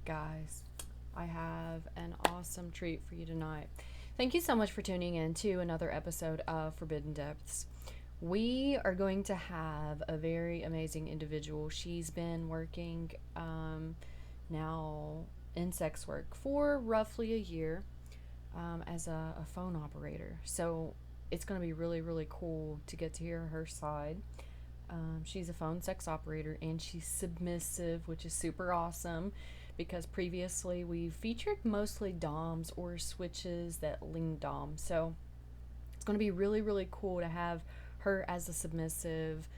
Guys, I have an awesome treat for you tonight. Thank you so much for tuning in to another episode of Forbidden Depths. We are going to have a very amazing individual. She's been working now in sex work for roughly a year as a phone operator. So it's going to be really, really cool to get to hear her side. She's a phone sex operator and she's submissive, which is super awesome because previously we featured mostly DOMs or switches that lean DOM. So it's going to be really, really cool to have her as a submissive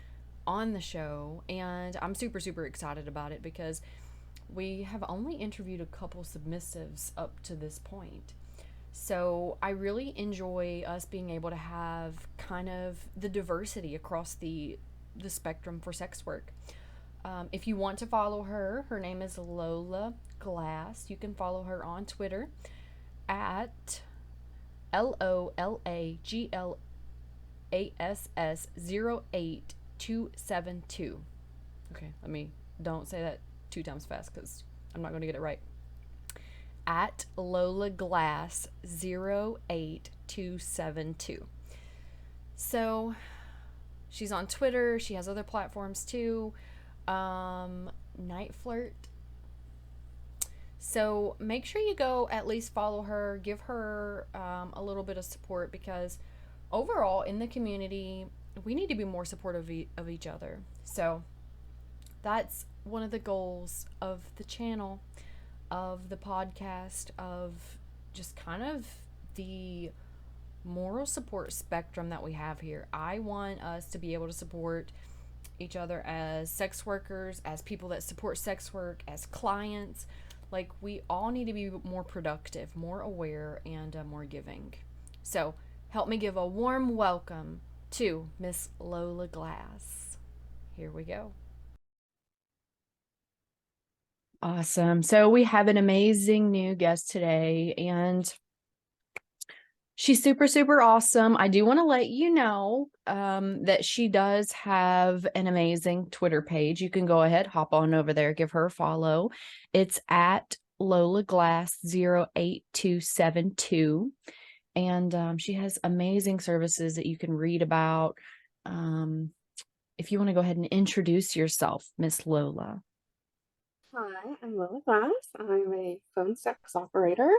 on the show. And I'm super, super excited about it because we have only interviewed a couple submissives up to this point. So I really enjoy us being able to have kind of the diversity across the spectrum for sex work. If you want to follow her, her name is Lola Glass. You can follow her on Twitter at LOLAGLASS 08272. Okay, let me don't say that 2 times fast because I'm not going to get it right. At Lola Glass 08272. So she's on Twitter. She has other platforms too. Night Flirt. So make sure you go at least follow her, give her a little bit of support because overall in the community, we need to be more supportive of each other. So that's one of the goals of the channel, of the podcast, of just kind of the moral support spectrum that we have here. I want us to be able to support each other as sex workers, as people that support sex work, as clients. Like, we all need to be more productive, more aware, and more giving. So, help me give a warm welcome to Miss Lola Glass. Here we go. Awesome. So, we have an amazing new guest today, and she's super, super awesome. I do want to let you know that she does have an amazing Twitter page. You can go ahead, hop on over there, give her a follow. It's at Lola Glass 08272. And she has amazing services that you can read about. If you want to go ahead and introduce yourself, Miss Lola. Hi, I'm Lola Glass. I'm a phone sex operator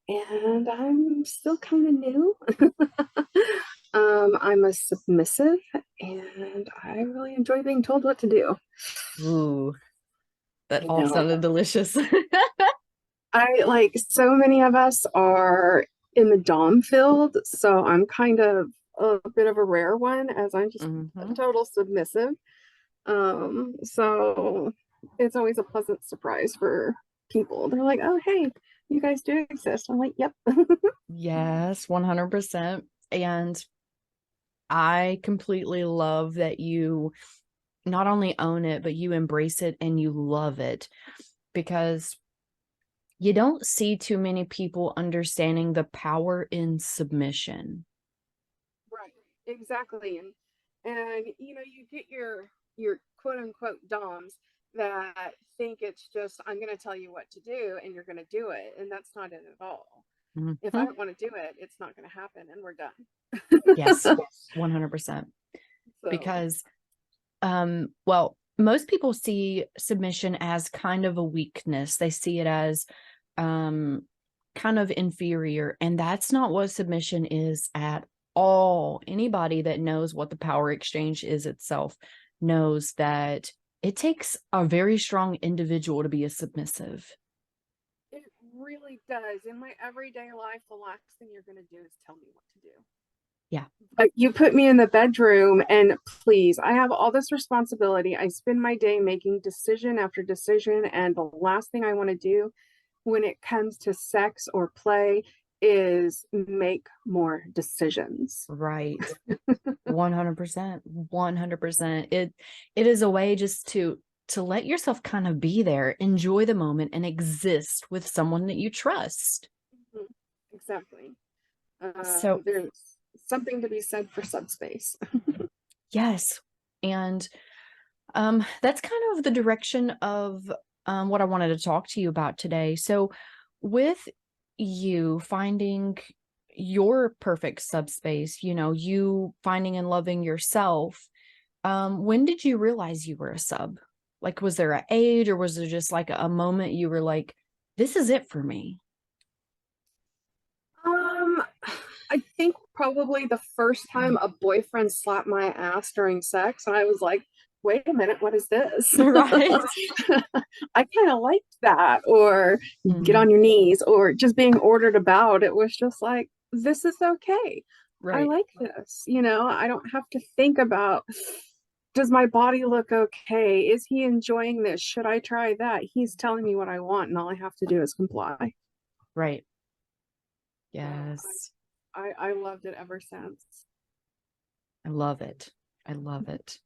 and I'm still kind of new. I'm a submissive and I really enjoy being told what to do. Ooh, that I all know. sounded delicious. I like so many of us are in the Dom field, so I'm kind of a bit of a rare one as I'm just a Mm-hmm. total submissive. So it's always a pleasant surprise for people. They're like, "Oh, hey, you guys do exist." I'm like, "Yep." Yes, 100%. And I completely love that you not only own it, but you embrace it and you love it because you don't see too many people understanding the power in submission. Right, exactly. And you get your quote unquote DOMs that think it's just I'm going to tell you what to do and you're going to do it, and that's not it at all. If I Mhm. don't want to do it, it's not going to happen, and we're Yes, done. 100%. So, Because, well, most people see submission as kind of a weakness. They see it as um, kind of inferior. And that's not what submission is at all. Anybody that knows what the power exchange is itself knows that it takes a very strong individual to be a submissive. it really does. In my everyday life, the last thing you're going to do is tell me what to do. Yeah. You put me in the bedroom, and please, I have all this responsibility. I spend my day making decision after decision, and the last thing I want to do when it comes to sex or play is make more decisions. Right. 100%. 100%. It is a way just to let yourself kind of be there, enjoy the moment and exist with someone that you trust. Mhm. Exactly. So, There's something to be said for subspace. yes. And that's kind of the direction of what I wanted to talk to you about today. So, with you finding your perfect subspace, you finding and loving yourself, when did you realize you were a sub? Like, was there an age, or was there just like a moment you were like, this is it for me? Um, I think probably the first time a boyfriend slapped my ass during sex, and I was like, wait a minute, what is this? Right. I kind of liked that. Or get Hmm. on your knees, or just being ordered about. It was just like, this is okay. I Right. like this. I don't have to think about, does my body look okay? Is he enjoying this? Should I try that? He's telling me what I want, and all I have to do is comply. Right. So Yes. I loved it ever since. I love it. I love it.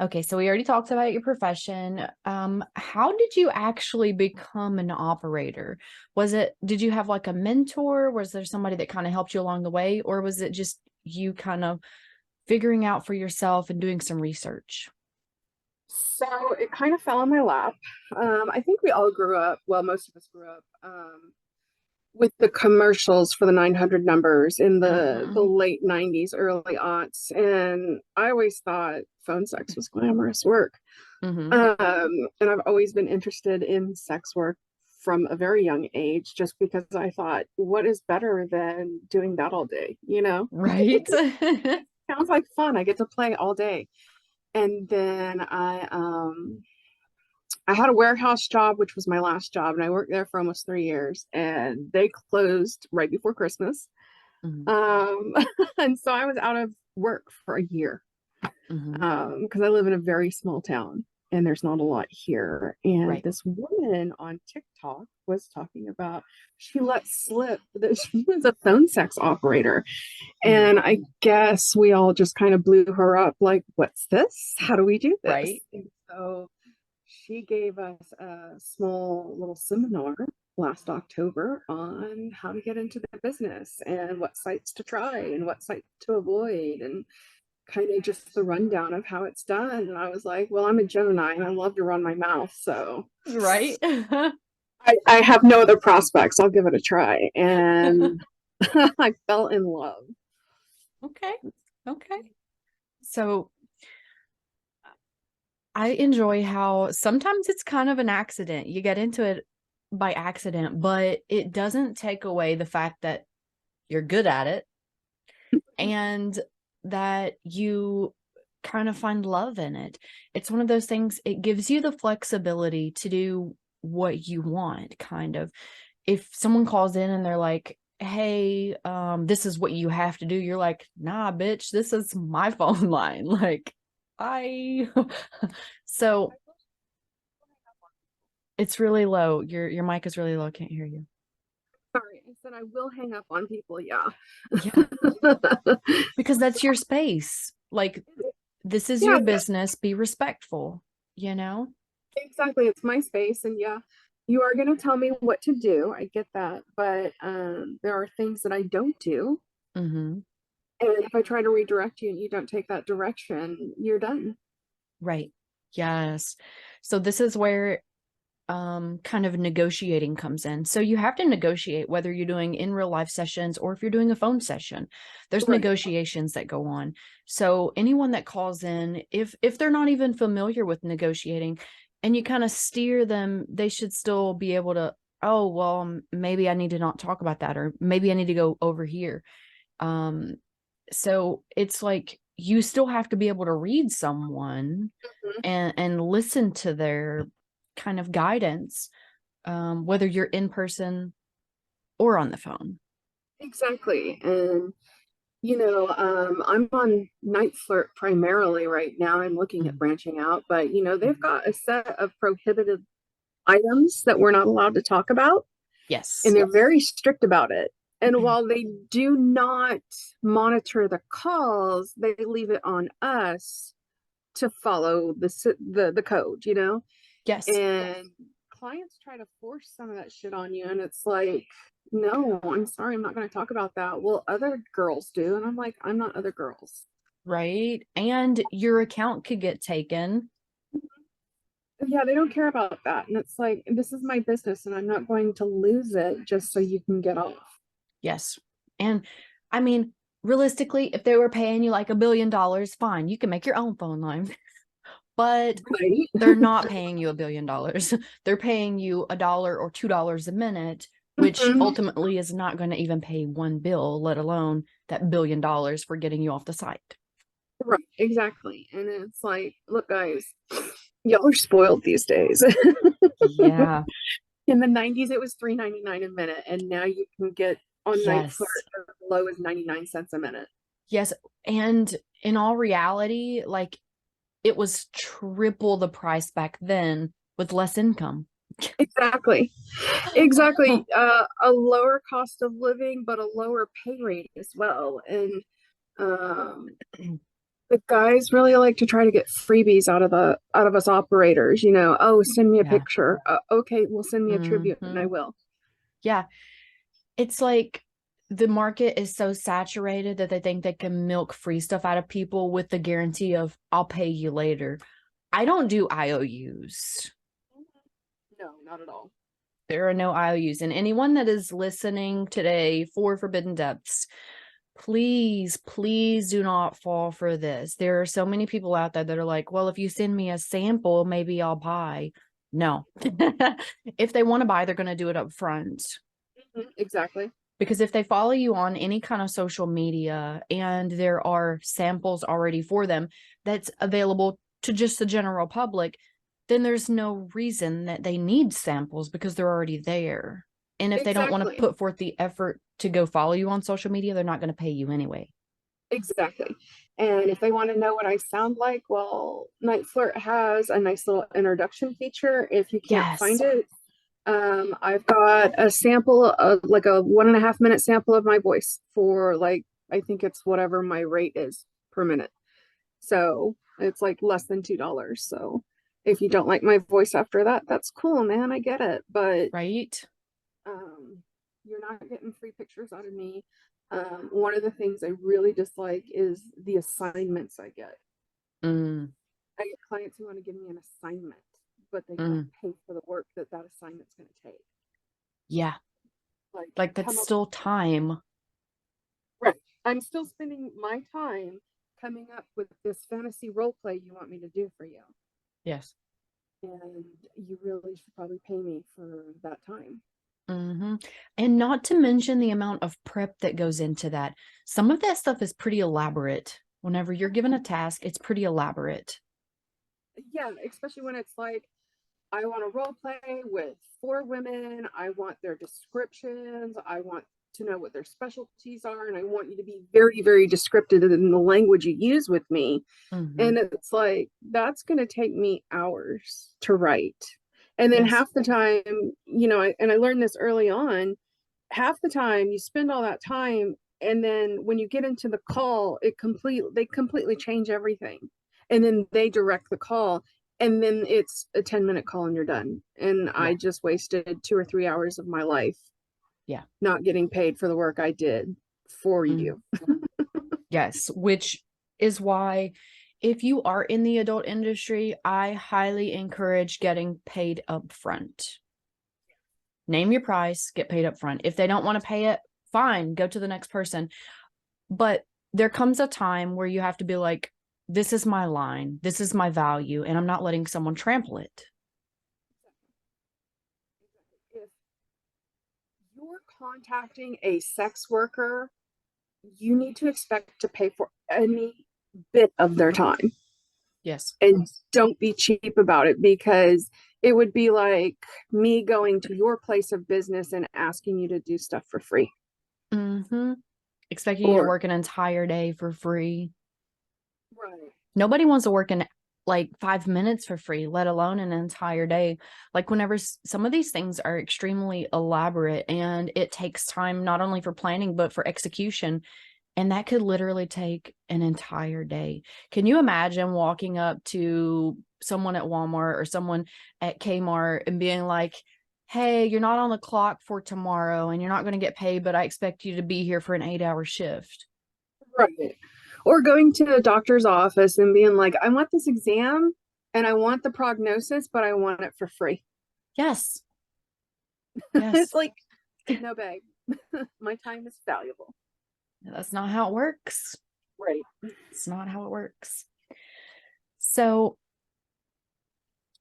Okay, so we already talked about your profession. How did you actually become an operator? Did you have like a mentor? Was there somebody that kind of helped you along the way? Or was it just you kind of figuring out for yourself and doing some research? So it kind of fell in my lap. I think we all grew up, well, most of us grew up with the commercials for the 900 numbers in the Mm-hmm. late 90s, early aughts. And I always thought phone sex was glamorous work. Mm-hmm. And I've always been interested in sex work from a very young age, just because I thought, what is better than doing that all day? Right. Sounds like fun. I get to play all day. And then I had a warehouse job, which was my last job, and I worked there for almost 3 years, and they closed right before Christmas. Mm-hmm. Um, and so I was out of work for a year, Mm-hmm. because I live in a very small town and there's not a lot here. And Right. this woman on TikTok was talking about, she let slip that she was a phone sex operator. Mm-hmm. And I guess we all just kind of blew her up like, what's this? How do we do this? Right. And so she gave us a small little seminar last October on how to get into the business and what sites to try and what sites to avoid, and kind of just the rundown of how it's done. And I was like, well, I'm a Gemini and I love to run my mouth. So Right. I have no other prospects. I'll give it a try. And I fell in love. Okay. Okay. So I enjoy how sometimes it's kind of an accident. You get into it by accident, but it doesn't take away the fact that you're good at it and that you kind of find love in it. It's one of those things, it gives you the flexibility to do what you want, kind of. If someone calls in and they're like, hey, this is what you have to do, you're like, nah, bitch, this is my phone line. Like, I so it's really low. Your mic is really low. Can't hear you. Sorry, I said I will hang up on people. Yeah. Yeah, because that's your space. Like, this is Yeah, your business. Be respectful, you know? exactly. It's my space. And yeah, you are going to tell me what to do. I get that. But there are things that I don't do. Mm-hmm. And if I try to redirect you and you don't take that direction, you're done. Right. Yes. So this is where kind of negotiating comes in. So you have to negotiate whether you're doing in real life sessions or if you're doing a phone session. There's Right. negotiations that go on. So anyone that calls in, if they're not even familiar with negotiating and you kind of steer them, they should still be able to, oh, well, maybe I need to not talk about that, or maybe I need to go over here. Um, so it's like you still have to be able to read someone Mhm. and listen to their kind of guidance, whether you're in person or on the phone. Exactly. And, I'm on Night Flirt primarily right now. I'm looking at Mhm. branching out, but, they've got a set of prohibited items that we're not allowed to talk about, and Yes. they're very strict about it. And while they do not monitor the calls, they leave it on us to follow the code. Yes. And clients try to force some of that shit on you, and it's like, no, I'm sorry, I'm not going to talk about that. Well, other girls do, and I'm like, I'm not other girls. Right. And your account could get taken Yeah, they don't care about that. And it's like, this is my business and I'm not going to lose it just so you can get off. Yes. And I mean, realistically, if they were paying you like $1 billion, fine, you can make your own phone line. But Right. they're not paying you $1 billion. They're paying you $1 or $2 a minute, which Mhm. ultimately is not going to even pay one bill, let alone that $1 billion for getting you off the site. Right, exactly. And it's like, look, guys, y'all are spoiled these days. Yeah. In the 90s, it was $3.99 a minute, and now you can get on Night Flirt Yes. as low as 99 cents a minute. Yes. And in all reality, like it was triple the price back then with less income. Exactly. Exactly. A lower cost of living, but a lower pay rate as well. And um, the guys really like to try to get freebies out of us operators. Oh, send me a Yeah. picture. Okay, well, send me a tribute, and I Hmm. will. Yeah. It's like the market is so saturated that they think they can milk free stuff out of people with the guarantee of I'll pay you later. I don't do IOUs. No, not at all. There are no IOUs. And anyone that is listening today for Forbidden Depths, please, please do not fall for this. There are so many people out there that are like, well, if you send me a sample, maybe I'll buy. No. If they want to buy, they're going to do it up front. Exactly. Because if they follow you on any kind of social media and there are samples already for them that's available to just the general public, then there's no reason that they need samples because they're already there. And if they don't want to Exactly. put forth the effort to go follow you on social media, they're not going to pay you anyway. Exactly. And if they want to know what I sound like, well, Night Flirt has a nice little introduction feature. If you can't find Yes. it, I've got a sample of like a 1.5 minute sample of my voice for like, I think it's whatever my rate is per minute. So it's like less than $2. So if you don't like my voice after that, that's cool, man. I get it. But Right? um, you're not getting free pictures out of me. One of the things I really dislike is the assignments I get. Mm, I get clients who want to give me an assignment, but they don't mm. pay for the work that that assignment's going to take. Yeah. Like, Like that's come up, still time. right. I'm still spending my time coming up with this fantasy role play you want me to do for you. Yes. And you really should probably pay me for that time. Hmm. And not to mention the amount of prep that goes into that. Some of that stuff is pretty elaborate. Whenever you're given a task, it's pretty elaborate. Yeah, especially when it's like, I want to role play with 4 women. I want their descriptions. I want to know what their specialties are. And I want you to be very, very descriptive in the language you use with me. Hmm. And it's like, that's going to take me hours to write. And then Yes. half the time, and I learned this early on, half the time you spend all that time. And then when you get into the call, they completely change everything. And then they direct the call and then it's a 10-minute call and you're done. And I Yeah. just wasted 2 or 3 hours of my life Yeah. not getting paid for the work I did for Mm. you. Yes. Which is why if you are in the adult industry, I highly encourage getting paid up front. Name your price, get paid up front. If they don't want to pay it, fine, go to the next person. But there comes a time where you have to be like, this is my line, this is my value, and I'm not letting someone trample it. If you're contacting a sex worker, you need to expect to pay for any bit of their time. Yes. And don't be cheap about it because it would be like me going to your place of business and asking you to do stuff for free. Mm-hmm. Expecting you to Or, work an entire day for free. right. Nobody wants to work in like 5 minutes for free, let alone an entire day. Like whenever some of these things are extremely elaborate and it takes time not only for planning but for execution. And that could literally take an entire day. Can you imagine walking up to someone at Walmart or someone at Kmart and being like, hey, you're not on the clock for tomorrow and you're not going to get paid, but I expect you to be here for an 8-hour shift? Right. Or going to a doctor's office and being like, I want this exam And I want the prognosis, but I want it for free. Yes. It's Yes. like, no, babe, my time is valuable. That's not how it works. Right. It's not how it works. So,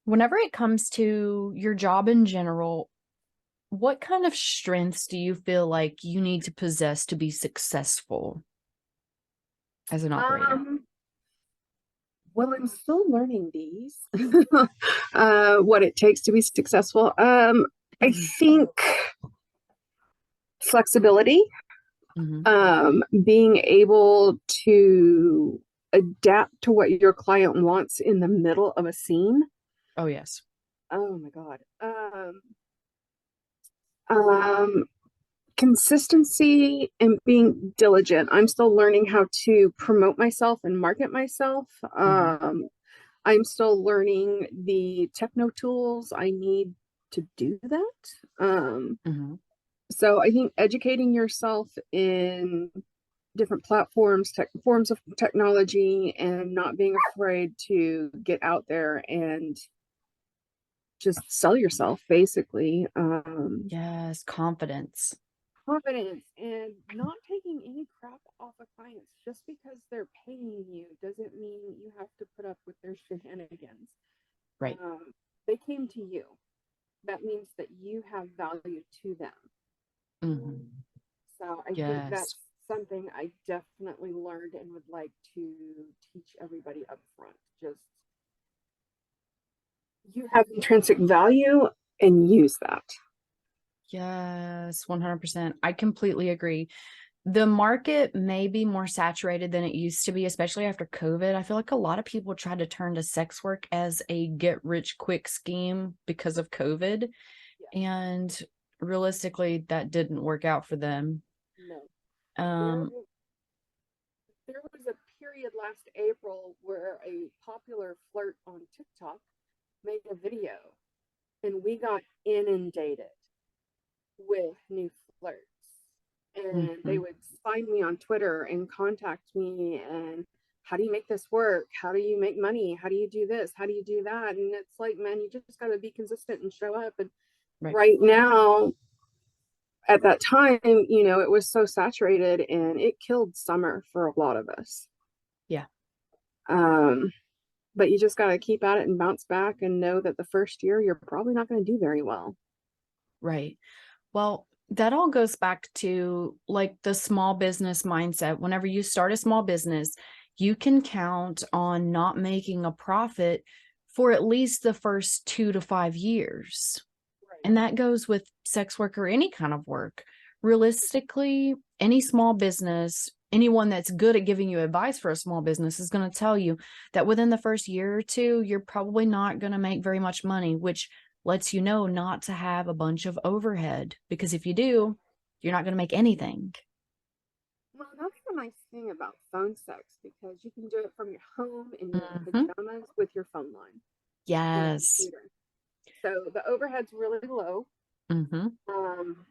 whenever it comes to your job in general, what kind of strengths do you feel like you need to possess to be successful as an operator? Well, I'm still learning these, what it takes to be successful. I Mm-hmm. think flexibility, Mm-hmm. being able to adapt to what your client wants in the middle of a scene. Oh, yes. Oh my God. Um, Consistency and being diligent. I'm still learning how to promote myself and market myself. Mm-hmm. I'm still learning the techno tools I need to do that. Mm-hmm. So I think educating yourself in different platforms, forms of technology, and not being afraid to get out there and just sell yourself, basically. Yes, confidence. Confidence and not taking any crap off of clients just because they're paying you doesn't mean you have to put up with their shenanigans. Right. They came to you. That means that you have value to them. Mm-hmm. So I think Yes. that's something I definitely learned and would like to teach everybody up front. Just you have intrinsic value and use that. Yes, 100%. I completely agree. The market may be more saturated than it used to be, especially after COVID. I feel like a lot of people tried to turn to sex work as a get rich quick scheme because of COVID. Yeah. And realistically, that didn't work out for them. No. There, Um, there was a period last April where a popular flirt on TikTok made a video and we got inundated with new flirts. And they mhm, would find me on Twitter and contact me and how do you make this work? How do you make money? How do you do this? How do you do that? And it's like, man, you just got to be consistent and show up. And right. right now, at that time, it was so saturated and it killed summer for a lot of us. Yeah, Um, but you just got to keep at it and bounce back and know that the first year you're probably not going to do very well. right. Well, that all goes back to like the small business mindset. Whenever you start a small business, you can count on not making a profit for at least the first 2 to 5 years. And that goes with sex work or any kind of work. Realistically, any small business, anyone that's good at giving you advice for a small business is going to tell you that within the first year or two, you're probably not going to make very much money, which lets you know not to have a bunch of overhead. Because if you do, you're not going to make anything. Well, that's the nice thing about phone sex because you can do it from your home in your Hmm. pajamas with your phone line and a Yes. computer. So the overhead's really low. Hmm. Um,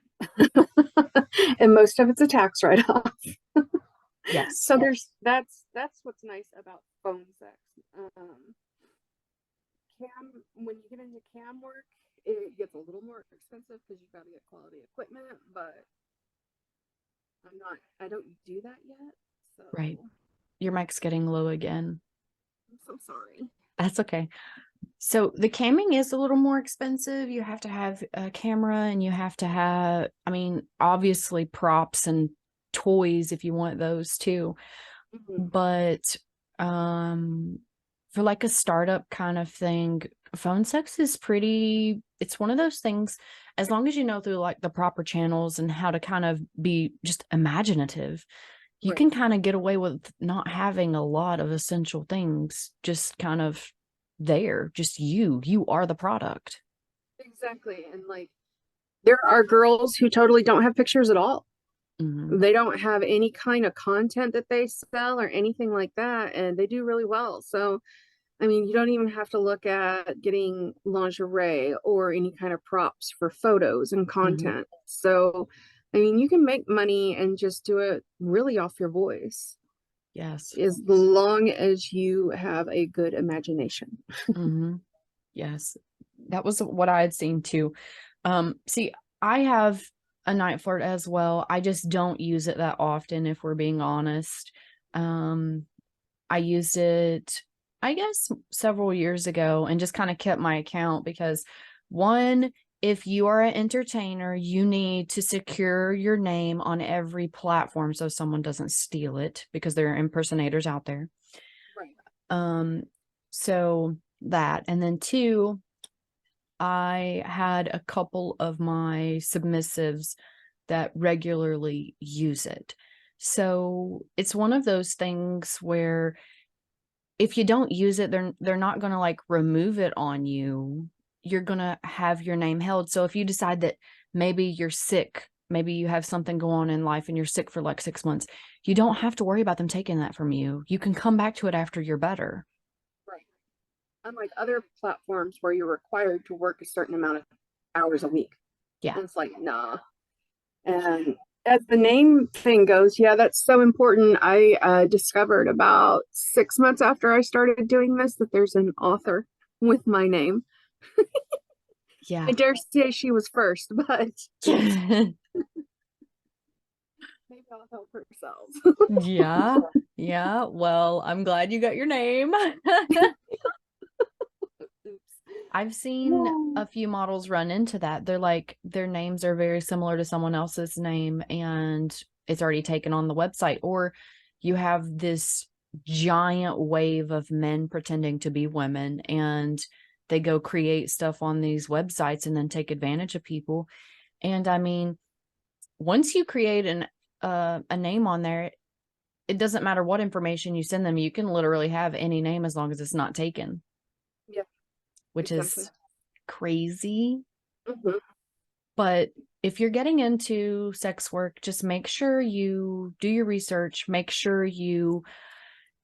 and most of it's a tax write-off. Yes. So that's what's nice about phone sex. Um, when you get into cam work, it gets a little more expensive because you've got to get quality equipment, but I don't do that yet. So Right. Your mic's getting low again. I'm so sorry. That's okay. So the camming is a little more expensive. You have to have a camera and you have to have, I mean, obviously props and toys if you want those too. Mm-hmm. But for like a startup kind of thing, phone sex is pretty, it's one of those things, as long as you know through like the proper channels and how to kind of be just imaginative, you Right. can kind of get away with not having a lot of essential things just kind of there. Just you are the product. Exactly. And like there are girls who totally don't have pictures at all. Hmm. They don't have any kind of content that they sell or anything like that, and they do really well. So, I mean, you don't even have to look at getting lingerie or any kind of props for photos and Hmm. content. So, I mean, you can make money and just do it really off your voice. Yes. as long as you have a good imagination. Mm-hmm. Yes. That was what I had seen too. See, I have a night flirt as well. I just don't use it that often, if we're being honest. Um, I used it, I guess, several years ago and just kind of kept my account because, one, if you are an entertainer, you need to secure your name on every platform so someone doesn't steal it, because there are impersonators out there. Right. Um, so that, and then two, I had a couple of my submissives that regularly use it. So it's one of those things where if you don't use it, they're not going to like remove it on you. You're going to have your name held. So if you decide that maybe you're sick, maybe you have something going on in life and you're sick for like 6 months, you don't have to worry about them taking that from you. You can come back to it after you're better. Right. Unlike other platforms where you're required to work a certain amount of hours a week. Yeah. And it's like, nah. And as the name thing goes, yeah, that's so important. I discovered about 6 months after I started doing this that there's an author with my name. I Yeah. dare say she was first, but maybe I'll help herself. Yeah. Yeah. Well, I'm glad you got your name. I've seen No. a few models run into that. They're like, their names are very similar to someone else's name and it's already taken on the website. Or you have this giant wave of men pretending to be women and they go create stuff on these websites and then take advantage of people. And I mean, once you create a name on there, it doesn't matter what information you send them. You can literally have any name as long as it's not taken, Yeah, which exactly. is crazy. Mhm. But if you're getting into sex work, just make sure you do your research, make sure you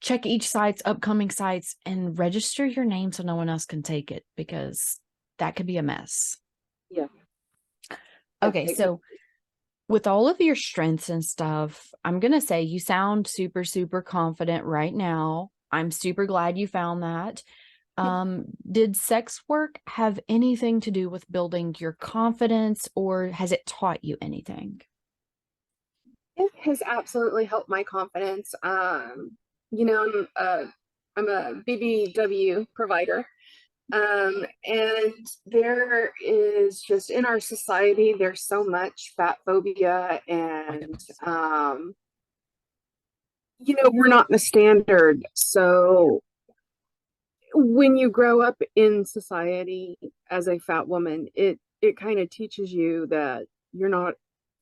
check each site's upcoming sites and register your name so no one else can take it, because that could be a mess. Yeah, yeah, Okay, so with all of your strengths and stuff, I'm going to say you sound super, super confident right now. I'm super glad you found that. Did sex work have anything to do with building your confidence, or has it taught you anything? it has absolutely helped my confidence. I'm a BBW provider. And there is just in our society, there's so much fat phobia, and we're not the standard. So when you grow up in society as a fat woman, it kind of teaches you that you're not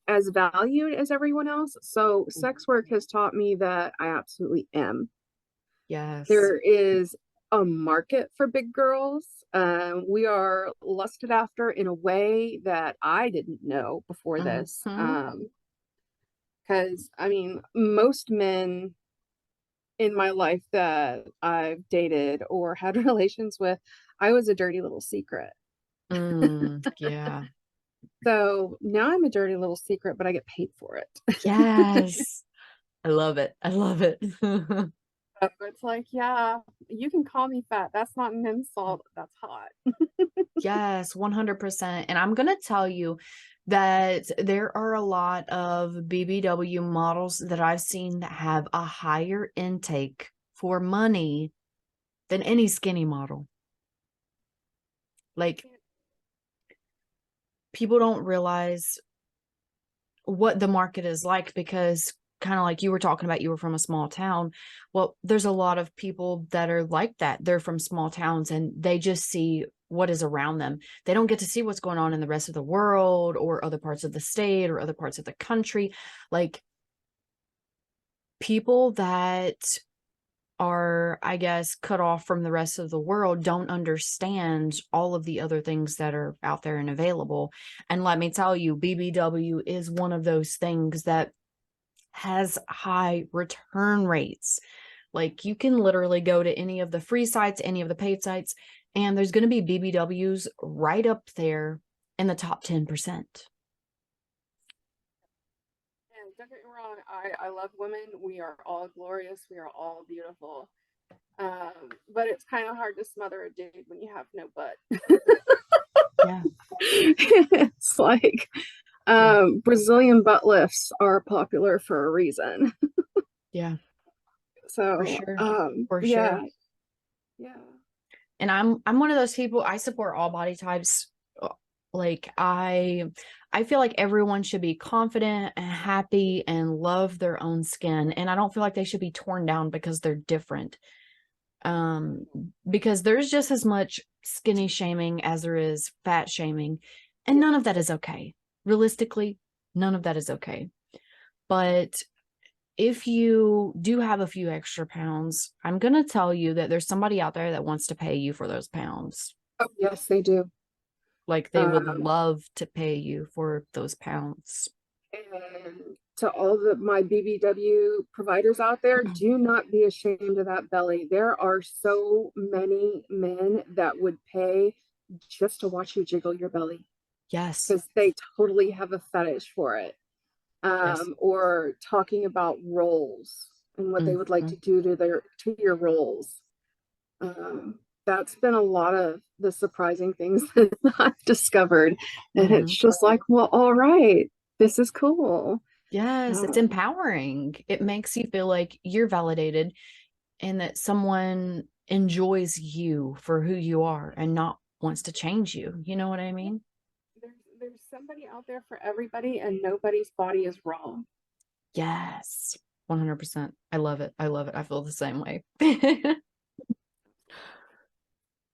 as valued as everyone else. So sex work has taught me that I absolutely am. Yes. There is a market for big girls. We are lusted after in a way that I didn't know before this. Mm-hmm. Because I mean, most men in my life that I've dated or had relations with, I was a dirty little secret. Yeah. So now I'm a dirty little secret, but I get paid for it. Yes. I love it. I love it. So it's like, yeah, you can call me fat. That's not an insult. That's hot. Yes, 100%. And I'm going to tell you that there are a lot of BBW models that I've seen that have a higher intake for money than any skinny model. Like, people don't realize what the market is like, because kind of like you were talking about, you were from a small town. Well, there's a lot of people that are like that. They're from small towns and they just see what is around them. They don't get to see what's going on in the rest of the world or other parts of the state or other parts of the country. Like, people that are, I guess, cut off from the rest of the world don't understand all of the other things that are out there and available. And let me tell you, BBW is one of those things that has high return rates. Like, you can literally go to any of the free sites, any of the paid sites, and there's going to be BBWs right up there in the top 10%. don't get me wrong. I love women. We are all glorious. We are all beautiful. But it's kind of hard to smother a dude when you have no butt. Yeah. It's like Yeah. Brazilian butt lifts are popular for a reason. Yeah. For So, sure. For yeah, sure. yeah, And I'm one of those people, I support all body types. Like I feel like everyone should be confident and happy and love their own skin. And I don't feel like they should be torn down because they're different. Um, because there's just as much skinny shaming as there is fat shaming, and yeah. none of that is okay. Realistically, none of that is okay. But if you do have a few extra pounds, I'm going to tell you that there's somebody out there that wants to pay you for those pounds. Oh, yes, they do. Like they would Um, love to pay you for those pounds. and to all the my BBW providers out there, do not be ashamed of that belly. There are so many men that would pay just to watch you jiggle your belly Yes. because they totally have a fetish for it. Yes. Or talking about rolls and what they would like Mm-hmm. to do to your rolls. That's been a lot of the surprising things that I've discovered. And Mm-hmm. it's just like, well, all right, this is cool. Yes, it's Um, empowering. It makes you feel like you're validated and that someone enjoys you for who you are and not wants to change you. You know what I mean? there's somebody out there for everybody, and nobody's body is wrong. Yes. 100%. I love it. I love it. I feel the same way.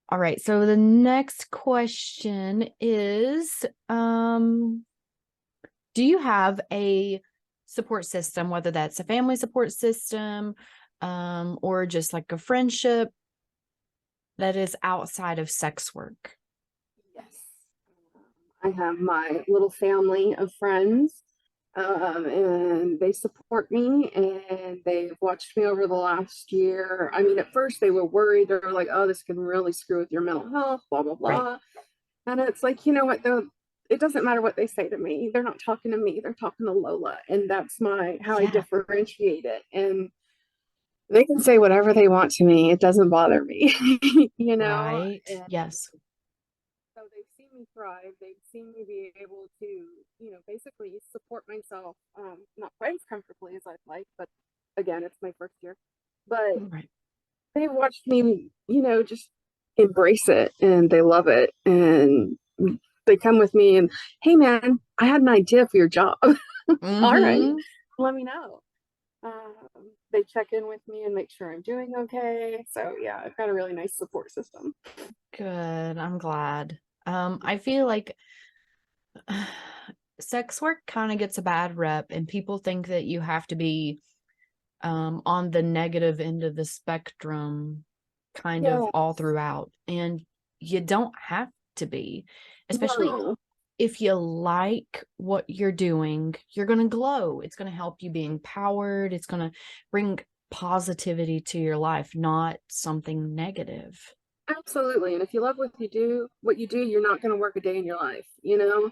All right. So the next question is, do you have a support system, whether that's a family support system, or just like a friendship that is outside of sex work? Yes. I have my little family of friends, and they support me and they've watched me over the last year. I mean, at first they were worried. They were like, oh, this can really screw with your mental health, blah, blah, Right. blah. And it's like, you know what, though? It doesn't matter what they say to me. They're not talking to me. They're talking to Lola. And that's how I Yeah. differentiate it. And they can say whatever they want to me. It doesn't bother me, you know? Right. And Yes. so they've seen me thrive. They've seen me be able to, basically support myself, not quite as comfortably as I'd like, but again, it's my first year. But Right. they've watched me, just embrace it and they love it. And they come with me and, hey, man, I had an idea for your job. All right, Mm-hmm. let me know. They check in with me and make sure I'm doing okay. So, yeah, I've got a really nice support system. Good. I'm glad. I feel like sex work kind of gets a bad rep, and people think that you have to be on the negative end of the spectrum kind of Yeah. all throughout. And you don't have to be, especially No, if you like what you're doing, you're going to glow. It's going to help you be empowered. It's going to bring positivity to your life, not something negative. absolutely. And if you love what you do, you're not going to work a day in your life. Yes.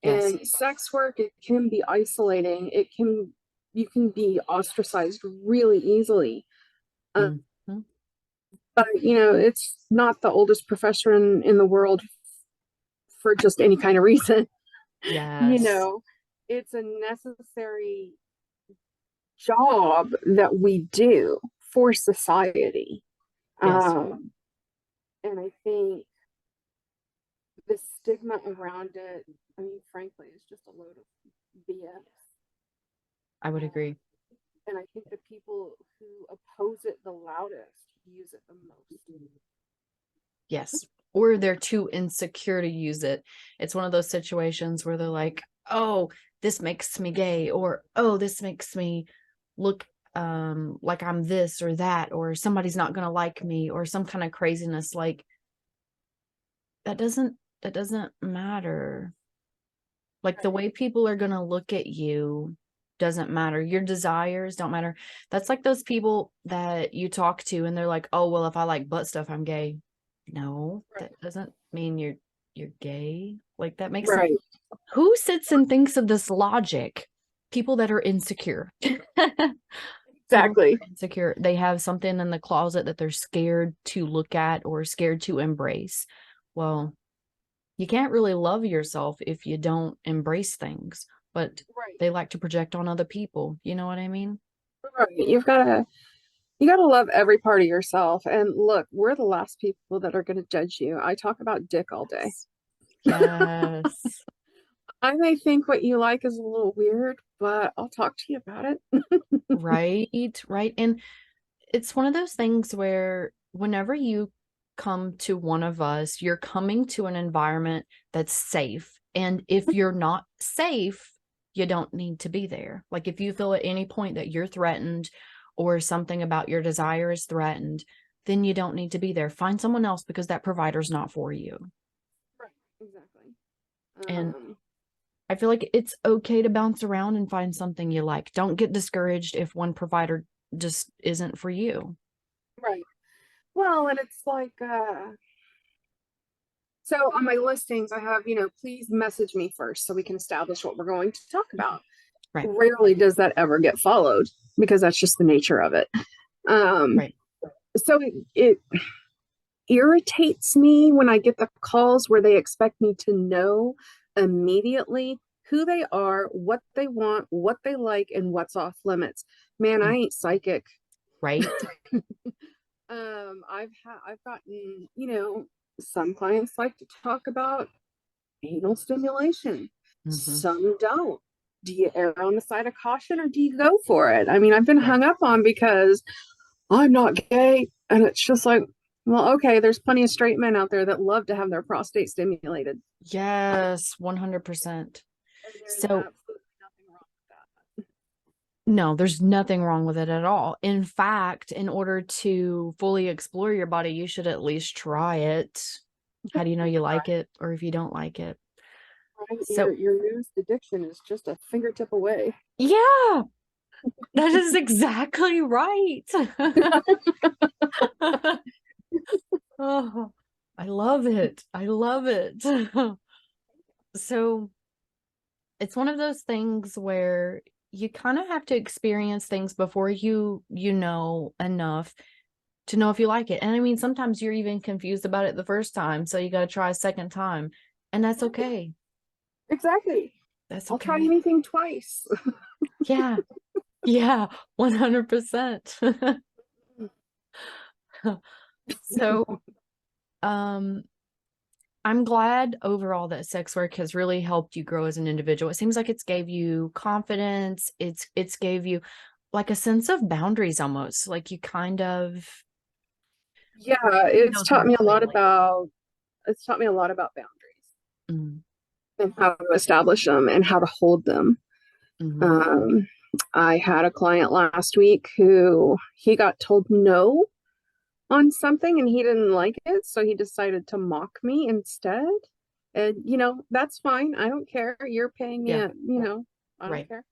And sex work, it can be isolating. You can be ostracized really easily. Uh, Mm-hmm. but, it's not the oldest profession in the world for just any kind of reason. you Yes. know, it's a necessary job that we do for society. Yes. Um, and I think the stigma around it, I mean, frankly, is just a load of BS. I would Uh, agree. and I think the people who oppose it the loudest use it the most. Yes. Or they're too insecure to use it. It's one of those situations where they're like, oh, this makes me gay, or oh, this makes me look like I'm this or that, or somebody's not gonna like me, or some kind of craziness. Like that doesn't matter. Like the Right. way people are gonna look at you doesn't matter. Your desires don't matter. That's like those people that you talk to and they're like, oh, well, if I like butt stuff, I'm gay. No, Right. that doesn't mean you're gay. Like that makes Right. who sits and thinks of this logic? people that are insecure. People that Exactly. are insecure. They have something in the closet that they're scared to look at or scared to embrace. Well, you can't really love yourself if you don't embrace things, but Right. they like to project on other people. You know what I mean? Right. You gotta love every part of yourself. And look, we're the last people that are gonna judge you. I talk about dick all day. Yes. Yes. I may think what you like is a little weird, but I'll talk to you about it. Right. Right. And it's one of those things where whenever you come to one of us, you're coming to an environment that's safe. And if you're not safe, you don't need to be there. Like if you feel at any point that you're threatened or something about your desire is threatened, then you don't need to be there. Find someone else because that provider's not for you. Right, exactly. And Um, I feel like it's okay to bounce around and find something you like. Don't get discouraged if one provider just isn't for you. right. Well, and it's like, so on my listings, I have, please message me first so we can establish what we're going to talk about. Right. Rarely does that ever get followed because that's just the nature of it. Um, Right. so it irritates me when I get the calls where they expect me to know immediately who they are, what they want, what they like, and what's off limits. Man, I ain't psychic. Right. I've gotten, some clients like to talk about anal stimulation. Mm-hmm. Some don't. Do you err on the side of caution or do you go for it? I mean, I've been Right. hung up on because I'm not gay. And it's just like, well, okay, there's plenty of straight men out there that love to have their prostate stimulated. Yes, 100%. And there's So, absolutely nothing wrong with no, there's nothing wrong with it at all. In fact, in order to fully explore your body, you should at least try it. How do you know you like it or if you don't like it? that. Right? Your So, your newest addiction is just a fingertip away. yeah, that is exactly right. Oh, I love it. I love it. So, it's one of those things where you kind of have to experience things before you know enough to know if you like it. And I mean, sometimes you're even confused about it the first time, so you got to try a second time, and that's Right. okay. Exactly. That's I'll try okay. anything twice. Yeah. Yeah, 100%. So, um I'm glad overall that sex work has really helped you grow as an individual. It seems like it's gave you confidence. It's gave you like a sense of boundaries almost. Like you kind of Yeah, you know how to play like it's taught me a lot about boundaries mm, and how to establish them and how to hold them. hmm Um, I had a client last week who he got told no on something and he didn't like it, so he decided to mock me instead. And that's fine. I don't care. You're paying me yeah, I don't right. care.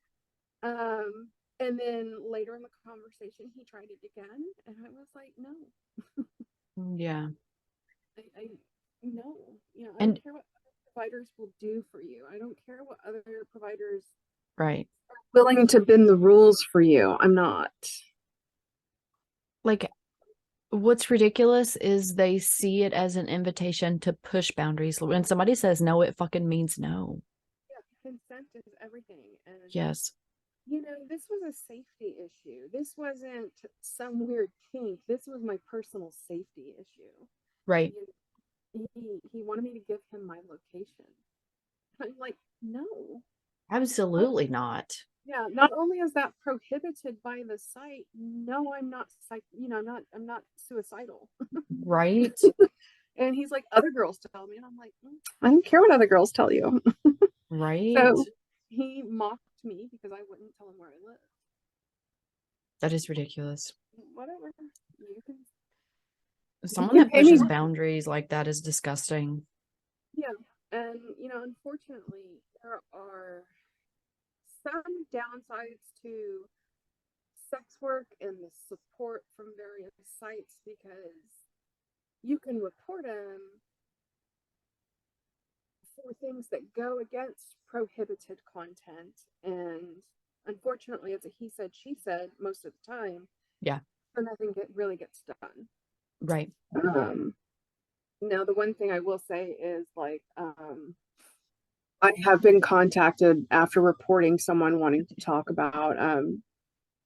Um, and then later in the conversation, he tried it again, and I was like, no, Yeah. I no, I And don't care what other providers will do for you. I don't care what other providers right. are willing to bend the rules for you. I'm not. Like what's ridiculous is they see it as an invitation to push boundaries. When somebody says no, it fucking means no. Yeah, consent is everything, and Yes. this was a safety issue. This wasn't some weird kink. This was my personal safety issue. Right. He wanted me to give him my location. I'm like, no. Absolutely not. Yeah, not only is that prohibited by the site, no, I'm not I'm not suicidal. Right. And he's like, other girls tell me, and I'm like, I don't care what other girls tell you. Right. So he mocked me because I wouldn't tell him where I live. That is ridiculous. Whatever. You can you Someone can that pay me. pushes boundaries like that is disgusting. Yeah. And unfortunately, there are some downsides to sex work and the support from various sites because you can report them for things that go against prohibited content and unfortunately, it's a he said, she said most of the time, Yeah. and nothing really gets done. Right. Now, the one thing I will say is like, I have been contacted after reporting someone wanting to talk about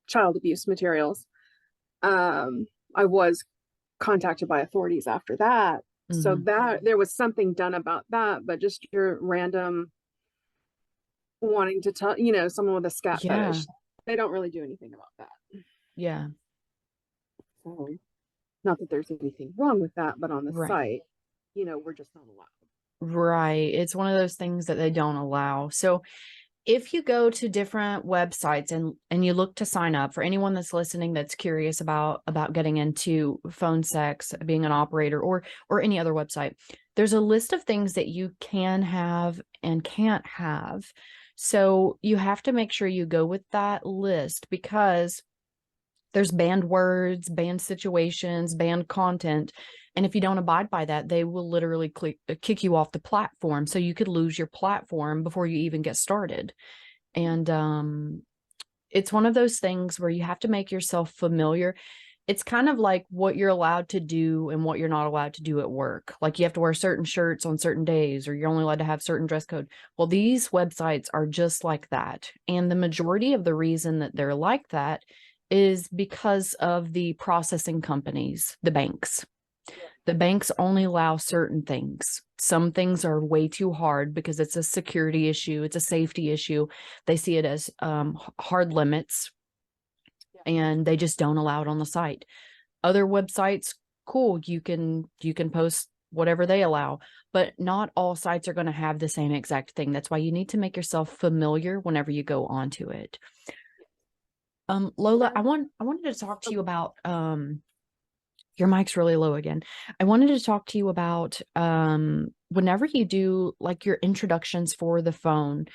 child abuse materials. I was contacted by authorities after that. So Hmm. that there was something done about that, but just your random wanting to tell, someone with a scat Yeah. fetish, they don't really do anything about that. Yeah. So, not that there's anything wrong with that, but on the Right. site, we're just not allowed. Right. It's one of those things that they don't allow. So if you go to different websites and you look to sign up, for anyone that's listening that's curious about getting into phone sex, being an operator, or any other website, there's a list of things that you can have and can't have. So you have to make sure you go with that list, because there's banned words, banned situations, banned content. And if you don't abide by that, they will literally kick you off the platform. So you could lose your platform before you even get started. And it's one of those things where you have to make yourself familiar. It's kind of like what you're allowed to do and what you're not allowed to do at work. Like you have to wear certain shirts on certain days, or you're only allowed to have certain dress code. Well, these websites are just like that. And the majority of the reason that they're like that is because of the processing companies, the banks. The banks only allow certain things. Some things are way too hard because it's a security issue, it's a safety issue. They see it as hard limits, and they just don't allow it on the site. Other websites, cool, you can post whatever they allow, but not all sites are going to have the same exact thing. That's why you need to make yourself familiar whenever you go onto it. Lola, I wanted to talk to you about your mic's really low again. I wanted to talk to you about whenever you do like your introductions for the phone,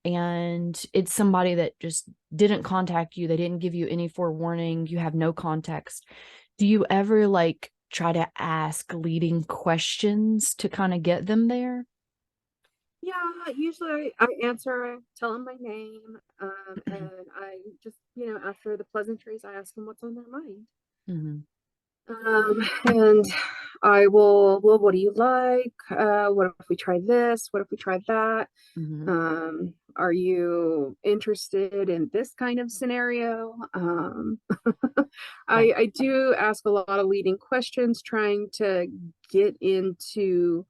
and it's somebody that just didn't contact you, they didn't give you any forewarning, you have no context. Do you ever like try to ask leading questions to kind of get them there? Yeah, usually I answer, I tell them my name, and I just, after the pleasantries, I ask them what's on their mind. Hmm. And I will, well, what do you like? What if we try this? What if we try that? Hmm. Are you interested in this kind of scenario? Right. I do ask a lot of leading questions, trying to get into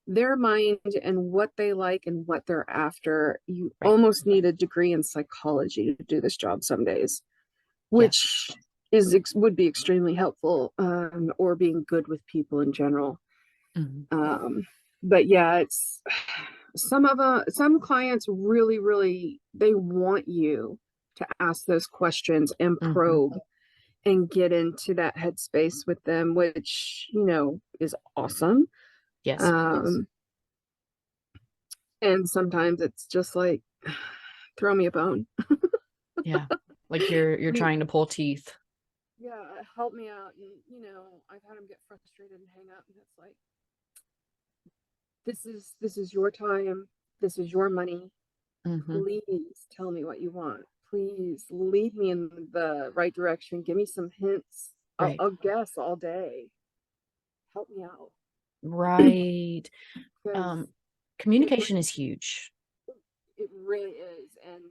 their mind and what they like and what they're after. You Right. almost need a degree in psychology to do this job some days, Yes. which would be extremely helpful, or being good with people in general. Hmm. Um, but yeah, it's some clients really, really, they want you to ask those questions and Hmm. probe and get into that headspace with them, which is awesome. Yes. Um, and sometimes it's just like, throw me a bone. Yeah. Like you're Please, trying to pull teeth. yeah, help me out. And I've had them get frustrated and hang up, and it's like, this is your time, this is your money. Hmm. Please tell me what you want. Please lead me in the right direction. Give me some hints. i'll, Right. I'll guess all day. Help me out. Right. Because Um, it communication really is huge. it really is. And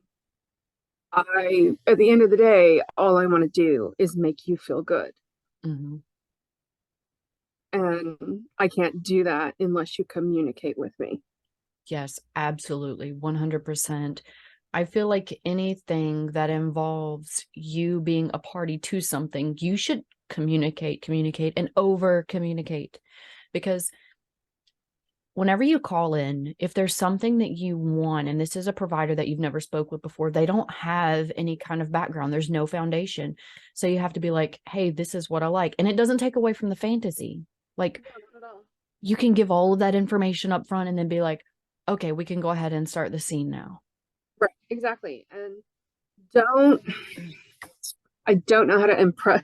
at the end of the day, all I want to do is make you feel good. Hmm. And I can't do that unless you communicate with me. Yes, absolutely. 100%. I feel like anything that involves you being a party to something, you should communicate, and over communicate. Because whenever you call in, if there's something that you want, and this is a provider that you've never spoke with before, they don't have any kind of background, there's no foundation. So you have to be like, hey, this is what I like. And it doesn't take away from the fantasy. Like, No, not at all. you can give all of that information up front and then be like, okay, we can go ahead and start the scene now. Right, exactly. And don't I don't know how to impress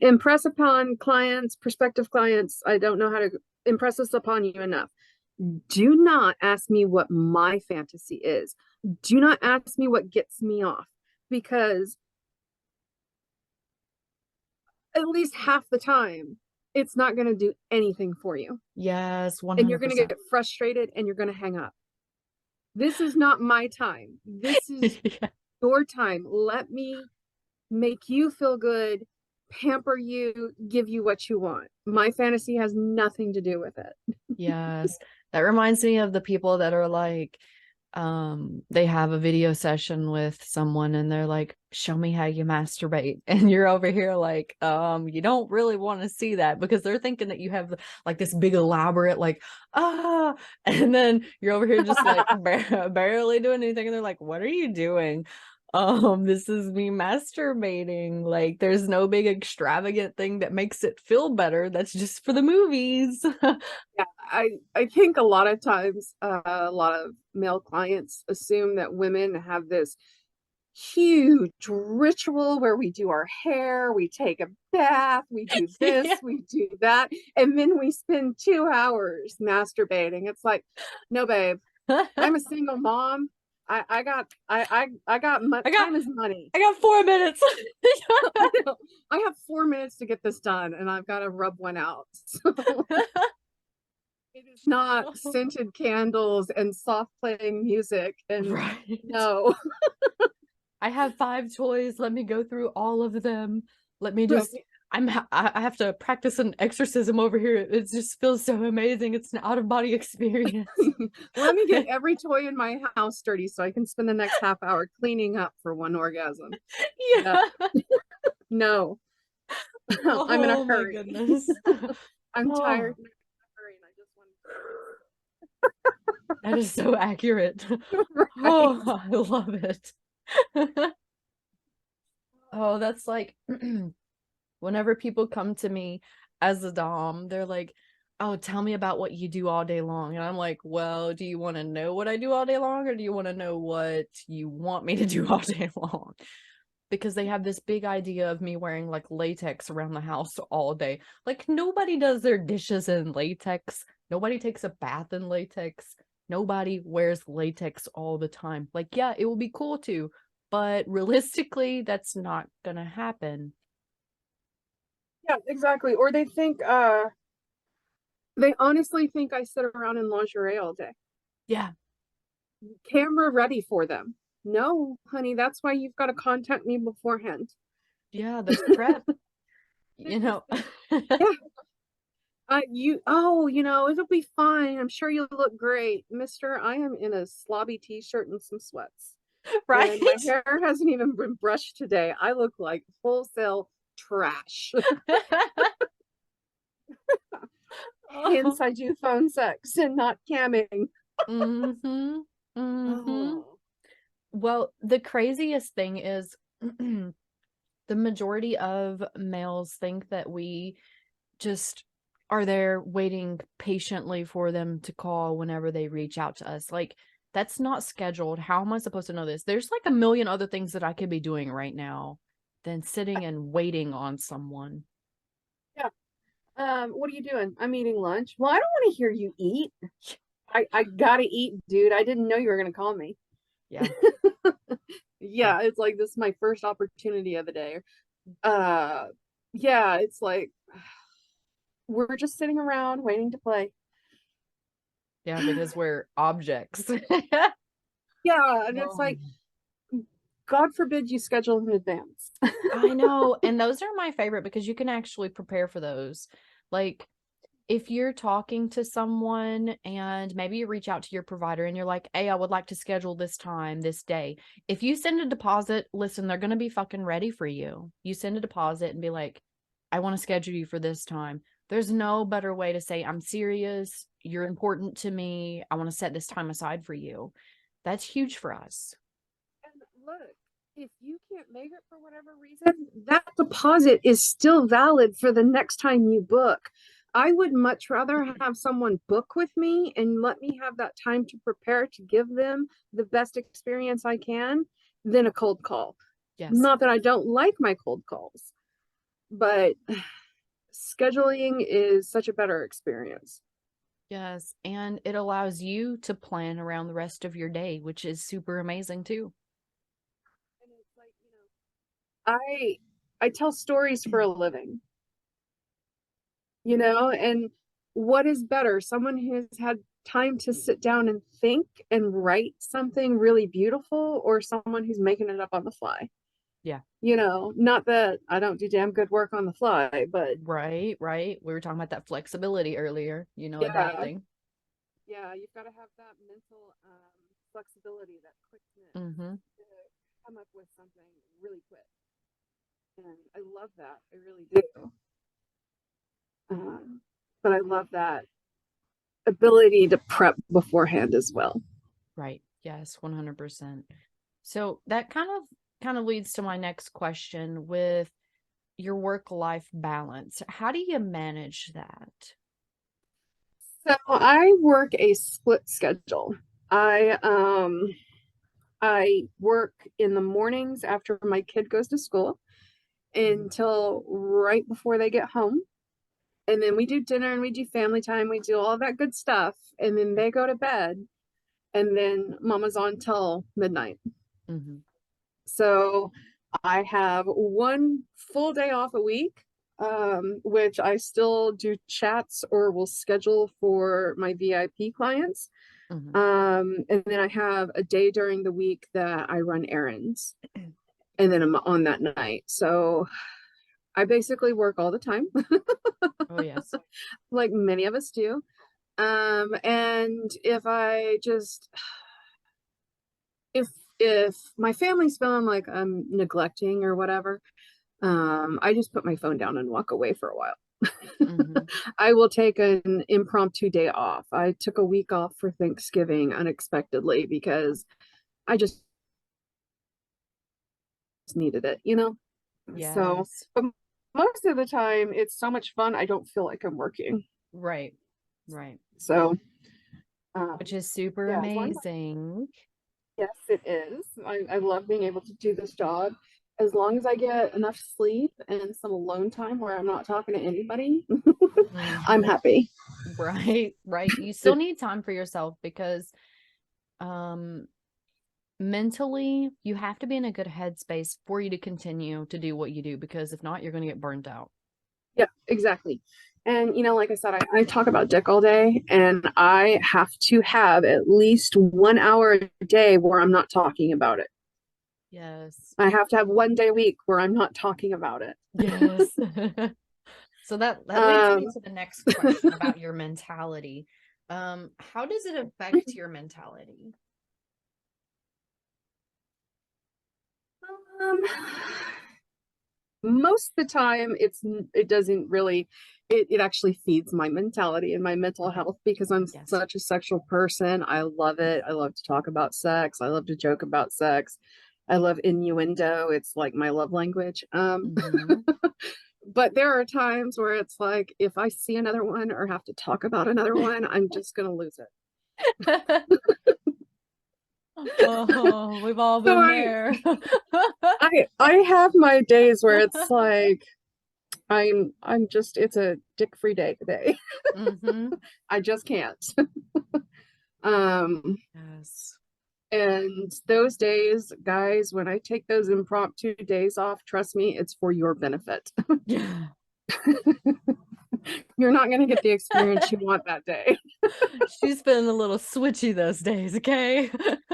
impress upon clients, prospective clients. I don't know how to impress this upon you enough. Do not ask me what my fantasy is. Do not ask me what gets me off. because at least half the time, it's not going to do anything for you. Yes, And you're going to 100%. get frustrated and you're going to hang up. This is not my time. This is Yeah. your time. Let me make you feel good, pamper you, give you what you want. My fantasy has nothing to do with it. Yes. That reminds me of the people that are like, they have a video session with someone and they're like, show me how you masturbate. And you're over here like, you don't really want to see that because they're thinking that you have like this big elaborate, like, and then you're over here just like barely doing anything. And they're like, what are you doing? This is me masturbating. Like, there's no big extravagant thing that makes it feel better. That's just for the movies. Yeah, I think a lot of times a lot of male clients assume that women have this huge ritual where we do our hair, we take a bath, we do Yeah. this, we do that, and then we spend 2 hours masturbating. It's like, no, babe, I'm a single mom. I got I got time is money. I got 4 minutes. I have 4 minutes to get this done, and I've got to rub one out. So it is not scented candles and soft playing music. And Right. no, I have 5 toys. Let me go through all of them. Let me right. just I have to practice an exorcism over here. It just feels so amazing. It's an out-of-body experience. Let me get every toy in my house dirty so I can spend the next half hour cleaning up for one orgasm. Yeah, Yeah. no, I'm in a Oh my hurry. goodness. I'm tired Oh, and I'm in a hurry and I just want that is so accurate. to. Right. Oh, I love it. Oh, that's like whenever people come to me as a dom, they're like, oh, tell me about what you do all day long. And I'm like, well, do you want to know what I do all day long, or do you want to know what you want me to do all day long? Because they have this big idea of me wearing like latex around the house all day. Like, nobody does their dishes in latex. Nobody takes a bath in latex. Nobody wears latex all the time. Like, yeah, it will be cool to, but realistically, that's not gonna happen. Yeah, exactly. Or they honestly think I sit around in lingerie all day. Yeah, Camera ready for them. No, honey, that's why you've got to contact me beforehand. yeah, that's prep. You know. Yeah, it'll be fine. I'm sure you'll look great. Mister, I am in a slobby t-shirt and some sweats. Right. And my hair hasn't even been brushed today. I look like wholesale trash. Hence, Oh. I do phone sex and not camming. Mm-hmm. Mm-hmm. Oh, Well, the craziest thing is the majority of males think that we just are there waiting patiently for them to call whenever they reach out to us. Like, that's not scheduled. How am I supposed to know this? There's like a million other things that I could be doing right now than sitting and waiting on someone. yeah. What are you doing? I'm eating lunch. Well, I don't want to hear you eat. I gotta eat, dude. I didn't know you were gonna call me. Yeah. Yeah, it's like this is my first opportunity of the day. Uh, yeah, it's like we're just sitting around waiting to play. Yeah, because we're objects. Yeah, and it's Oh. like, God forbid you schedule in advance. I know. And those are my favorite because you can actually prepare for those. Like, if you're talking to someone and maybe you reach out to your provider and you're like, hey, I would like to schedule this time, this day. If you send a deposit, listen, they're going to be fucking ready for you. You send a deposit and be like, I want to schedule you for this time. There's no better way to say, I'm serious. You're important to me. I want to set this time aside for you. That's huge for us. And look, if you can't make it for whatever reason, that deposit is still valid for the next time you book. I would much rather have someone book with me and let me have that time to prepare to give them the best experience I can than a cold call. Yes. Not that I don't like my cold calls, but scheduling is such a better experience. Yes. And it allows you to plan around the rest of your day, which is super amazing too. I I tell stories for a living, and what is better? Someone who's had time to sit down and think and write something really beautiful, or someone who's making it up on the fly? Yeah. Not that I don't do damn good work on the fly, but Right, right. We were talking about that flexibility earlier, yeah, adapting. yeah, you've got to have that mental flexibility, that quickness Mm-hmm. to come up with something really quick. And I love that. I really do. Um, but I love that ability to prep beforehand as well. Right. Yes, 100%. So that kind of leads to my next question with your work life balance. How do you manage that? So I work a split schedule. I work in the mornings after my kid goes to school Mhm. until right before they get home. And then we do dinner and we do family time. We do all that good stuff. And then they go to bed. And then mama's on till midnight. Mm-hmm. So I have one full day off a week, which I still do chats or will schedule for my VIP clients. Mm-hmm. And then I have a day during the week that I run errands, and then I'm on that night. So I basically work all the time, Oh, yes. like many of us do. And if my family's feeling like I'm neglecting or whatever, I just put my phone down and walk away for a while. Mm-hmm. I will take an impromptu day off. I took a week off for Thanksgiving unexpectedly because I just needed it. So, Yes. but most of the time, it's so much fun. I don't feel like I'm working. Right. Right. So, um, Which is super yeah, as long as amazing. yes, it is. I love being able to do this job. As long as I get enough sleep and some alone time where I'm not talking to anybody, I'm Mm-hmm. happy. Right. Right. You still need time for yourself because um mentally you have to be in a good headspace for you to continue to do what you do because if not, you're going to get burnt out. Yeah, exactly. And like I said, I talk about dick all day, and I have to have at least 1 hour a day where I'm not talking about it. Yes. I have to have one day a week where I'm not talking about it. Yes. So that leads Um, me to the next question about your mentality. How does it affect your mentality? um, most of the time, it doesn't really. It actually feeds my mentality and my mental Okay. health because I'm Yes. such a sexual person. I love it. I love to talk about sex. I love to joke about sex. I love innuendo. It's like my love language. Mm-hmm. But there are times where it's like if I see another one or have to talk about another one, I'm just gonna lose it. Oh, we've all So been there. I have my days where it's like I'm just it's a dick free day today. Mm-hmm. I just can't. Um Yes. and those days, guys, when I take those impromptu days off, trust me, it's for your benefit. Yeah. You're not gonna get the experience you want that day. She's been a little switchy those days, okay?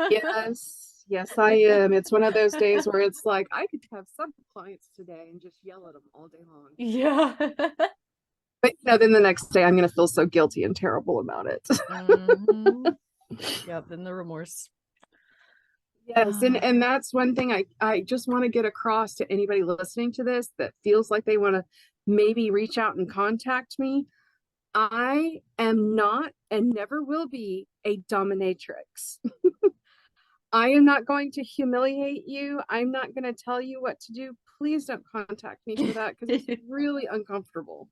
Yes, yes, I am. It's one of those days where it's like I could have some clients today and just yell at them all day long. Yeah. But then the next day I'm gonna feel so guilty and terrible about it. Mm-hmm. Yep, then the remorse. Yes, and that's one thing I just want to get across to anybody listening to this that feels like they want to maybe reach out and contact me. I am not and never will be a dominatrix. I am not going to humiliate you. I'm not going to tell you what to do. Please don't contact me for that because it's really uncomfortable.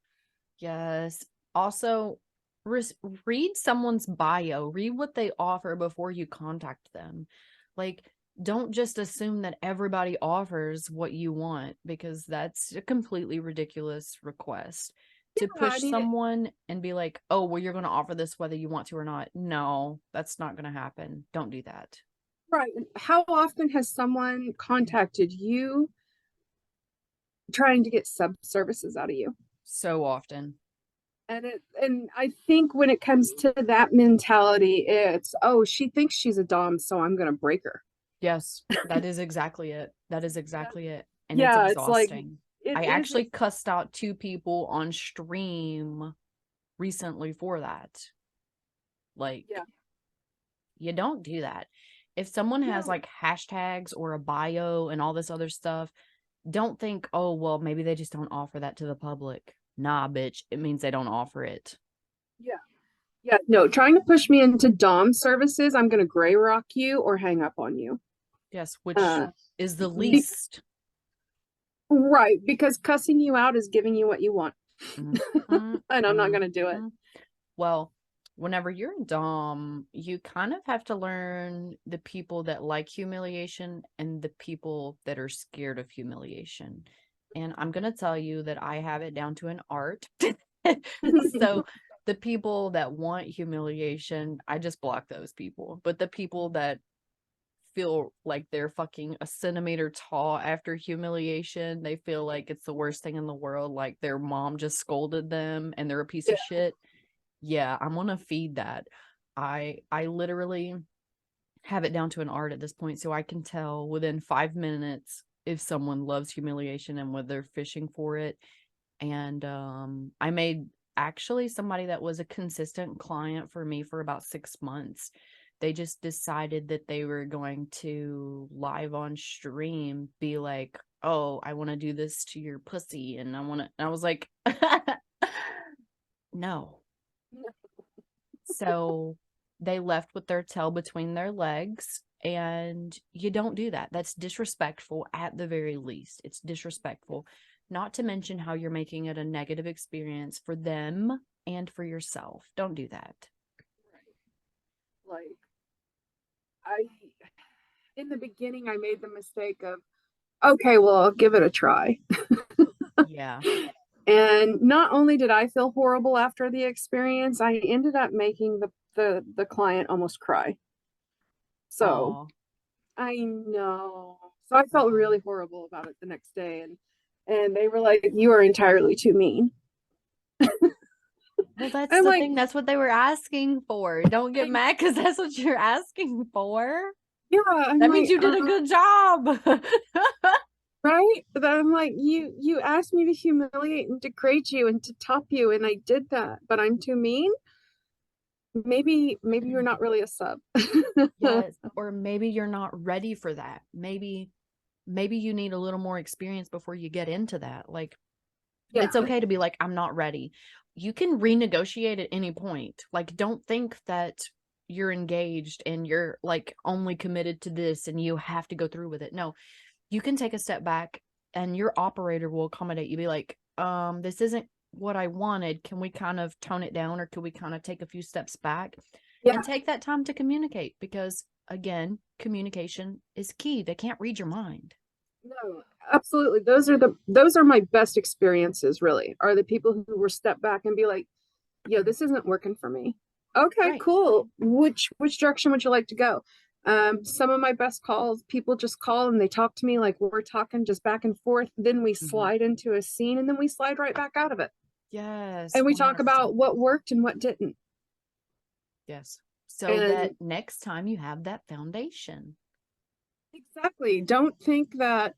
Yes. Also, res- read someone's bio, read what they offer before you contact them. Like, don't just assume that everybody offers what you want because that's a completely ridiculous request. To Yeah, I push mean, someone and be like, oh, well, you're going to offer this whether you want to or not. No, that's not going to happen. Don't do that. right. How often has someone contacted you trying to get sub services out of you. So often. And I think when it comes to that mentality, it's, oh, she thinks she's a dom, so I'm gonna break her. Yes, that is exactly it. That is exactly it. And it's Yeah, it's like exhausting. it I is. actually cussed out two people on stream recently for that. Like, Yeah. you don't do that. If someone has No. like hashtags or a bio and all this other stuff, don't think, oh, well, maybe they just don't offer that to the public. Nah, bitch. It means they don't offer it. Yeah. Yeah. No, trying to push me into dom services, I'm gonna gray rock you or hang up on you. Yes, which Uh, is the be- least. right, because cussing you out is giving you what you want, Mm, and mm, I'm not mm, gonna do it. mm. Well, whenever you're in Dom, you kind of have to learn the people that like humiliation and the people that are scared of humiliation. And I'm going to tell you that I have it down to an art. So the people that want humiliation, I just block those people. But the people that feel like they're fucking a centimeter tall after humiliation, they feel like it's the worst thing in the world, like their mom just scolded them and they're a piece Yeah. of shit. Yeah, I'm gonna feed that. I literally have it down to an art at this point, so I can tell within 5 minutes if someone loves humiliation and whether they're fishing for it. And I made actually somebody that was a consistent client for me for about 6 months. They just decided that they were going to live on stream be like, oh, I want to do this to your pussy, and I was like, no. So they left with their tail between their legs. And you don't do that. That's disrespectful at the very least. It's disrespectful. Not to mention how you're making it a negative experience for them and for yourself. Don't do that. Like I, in the beginning, I made the mistake of, okay, well, I'll give it a try. Yeah. And not only did I feel horrible after the experience, I ended up making the client almost cry. So Oh, I know. So I felt really horrible about it the next day, and they were like, "You are entirely too mean." well, that's I'm the like, thing. That's what they were asking for. Don't get mad because that's what you're asking for. yeah, I'm That means like, you did a good job. right? But I'm like, you asked me to humiliate and degrade you and to top you, and I did that, but I'm too mean. Maybe you're not really a sub. Yes, or maybe you're not ready for that. Maybe you need a little more experience before you get into that. Like, Yeah, it's okay to be like, I'm not ready. You can renegotiate at any point. Like, don't think that you're engaged and you're like only committed to this and you have to go through with it. No, you can take a step back and your operator will accommodate you. Be like, this isn't what I wanted. Can we kind of tone it down, or can we kind of take a few steps back yeah. and take that time to communicate? Because again, communication is key. They can't read your mind. No, absolutely. Those are my best experiences, really, are the people who were step back and be like, yo, this isn't working for me. Okay, Right. cool. Which direction would you like to go? Some of my best calls, people just call and they talk to me like we're talking just back and forth. Then we Mm-hmm. slide into a scene and then we slide right back out of it. Yes, And we talk 100%. about what worked and what didn't. Yes. So that And next time you have that foundation. exactly, don't think that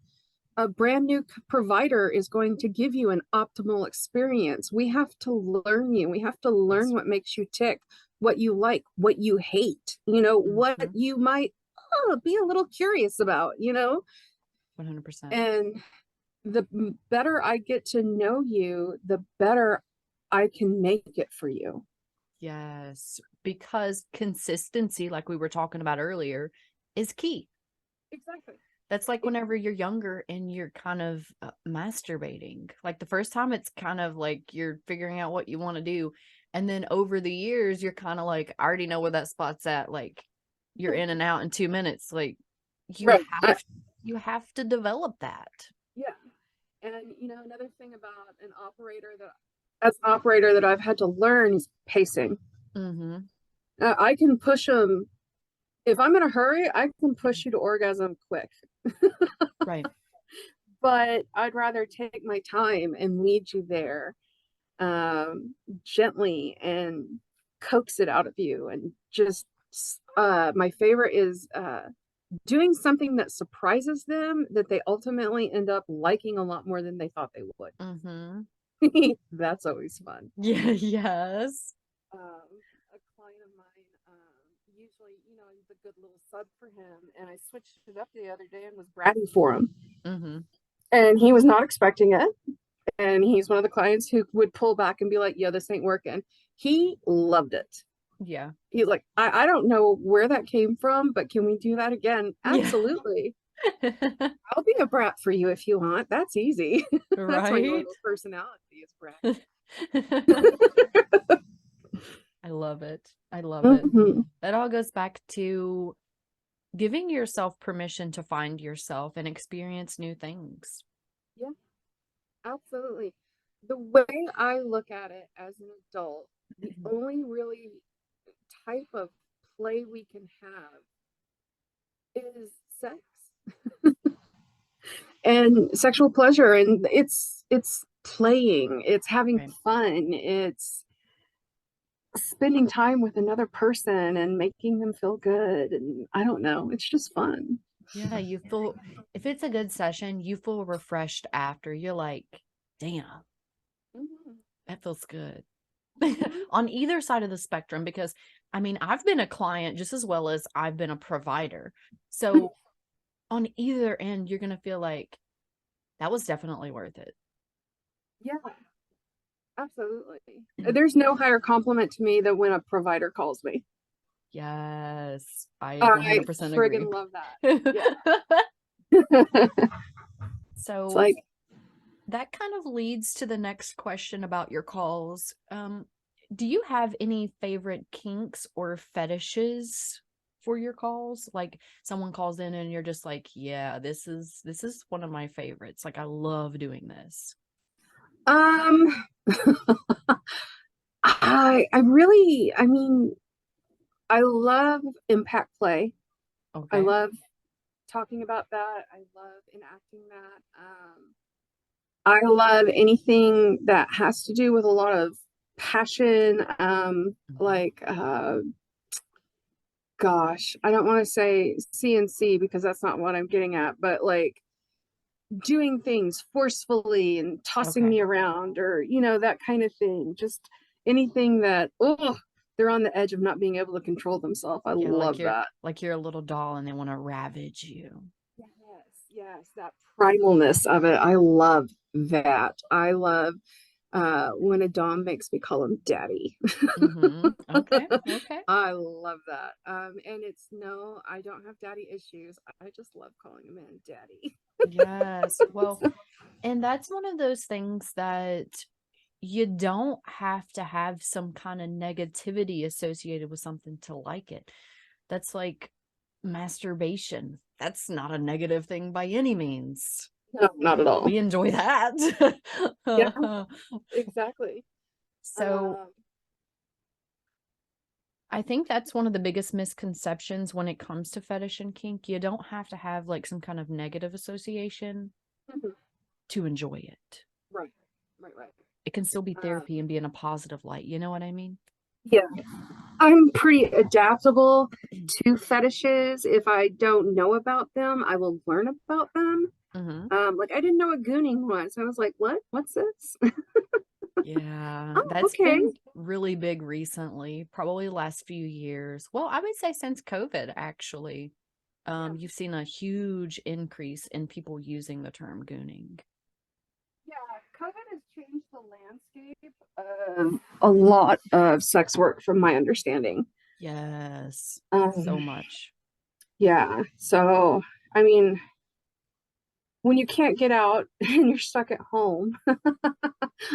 a brand new provider is going to give you an optimal experience. We have to learn you. We have to learn Yes. what makes you tick, what you like, what you hate, what Mm-hmm. you might be a little curious about. 100%. And the better I get to know you, the better I can make it for you. Yes. Because consistency, like we were talking about earlier, is key. Exactly. That's like whenever you're younger and you're kind of masturbating. Like the first time, it's kind of like you're figuring out what you want to do. And then over the years, you're kind of like, I already know where that spot's at. Like you're in and out in 2 minutes. Like you Right. have you have to develop that. Yeah. And another thing about as an operator that I've had to learn is pacing. Mm-hmm. I can push them. If I'm in a hurry, I can push you to orgasm quick. Right. but I'd rather take my time and lead you there gently and coax it out of you. And just my favorite is doing something that surprises them that they ultimately end up liking a lot more than they thought they would. Mm-hmm. That's always fun. Yeah, yes. A client of mine, usually, is a good little sub for him, and I switched it up the other day and was bragging for him, Mm-hmm. and he was not expecting it. And he's one of the clients who would pull back and be like, "Yeah, this ain't working." He loved it. Yeah. He's like, I don't know where that came from, but can we do that again? Yeah. Absolutely. I'll be a brat for you if you want. That's easy. That's my Right? normal personality is bragging. I love it. I love it. Mm-hmm. That all goes back to giving yourself permission to find yourself and experience new things. Yeah, absolutely. The way I look at it as an adult, the only really type of play we can have is sex and sexual pleasure, and it's playing, it's having Right. fun, it's spending time with another person and making them feel good, and I don't know, it's just fun. Yeah, you feel, if it's a good session, you feel refreshed after. You're like, damn, Mm-hmm. that feels good. Mm-hmm. On either side of the spectrum, because I mean, I've been a client just as well as I've been a provider. So on either end, you're going to feel like that was definitely worth it. Yeah, absolutely. There's no higher compliment to me than when a provider calls me. Yes, I I 100% agree. friggin' love that. Yeah. It's So like, that kind of leads to the next question about your calls. Do you have any favorite kinks or fetishes for your calls? Like someone calls in and you're just like, yeah, this is one of my favorites. Like I love doing this. um, I really, I mean, I love impact play. I Okay. love talking about that. I love enacting that. I love anything that has to do with a lot of passion. Mhm. Like, gosh, I don't want to say CNC because that's not what I'm getting at, but like doing things forcefully and tossing Okay. me around, or that kind of thing. Just anything that, oh, they're on the edge of not being able to control themselves. I Yeah, love that. like you're a little doll and they want to ravage you. Yes, yes, that primalness of it. I love that. I love when a dom makes me call him daddy. Mm-hmm. Okay. Okay. I love that. And it's no, I don't have daddy issues. I just love calling him in daddy. Yes. Well, and that's one of those things that you don't have to have some kind of negativity associated with something to like it. That's like masturbation. That's not a negative thing by any means. No, not at all. We enjoy that. Yeah, exactly. So Um, I think that's one of the biggest misconceptions when it comes to fetish and kink. You don't have to have like some kind of negative association mhm, to enjoy it. right, right, right. It can still be Um, therapy and be in a positive light. You know what I mean? yeah, I'm pretty adaptable to fetishes. If I don't know about them, I will learn about them. Mm-hmm. Like I didn't know what gooning was. I was like, what? What's this? Yeah, Oh, that's okay. been really big recently, probably the last few years. Well, I would say since COVID, actually. Yeah. You've seen a huge increase in people using the term gooning. Yeah, COVID has changed the landscape of a lot of sex work, from my understanding. Yes, so Um, much. yeah. So, I mean, when you can't get out and you're stuck at home,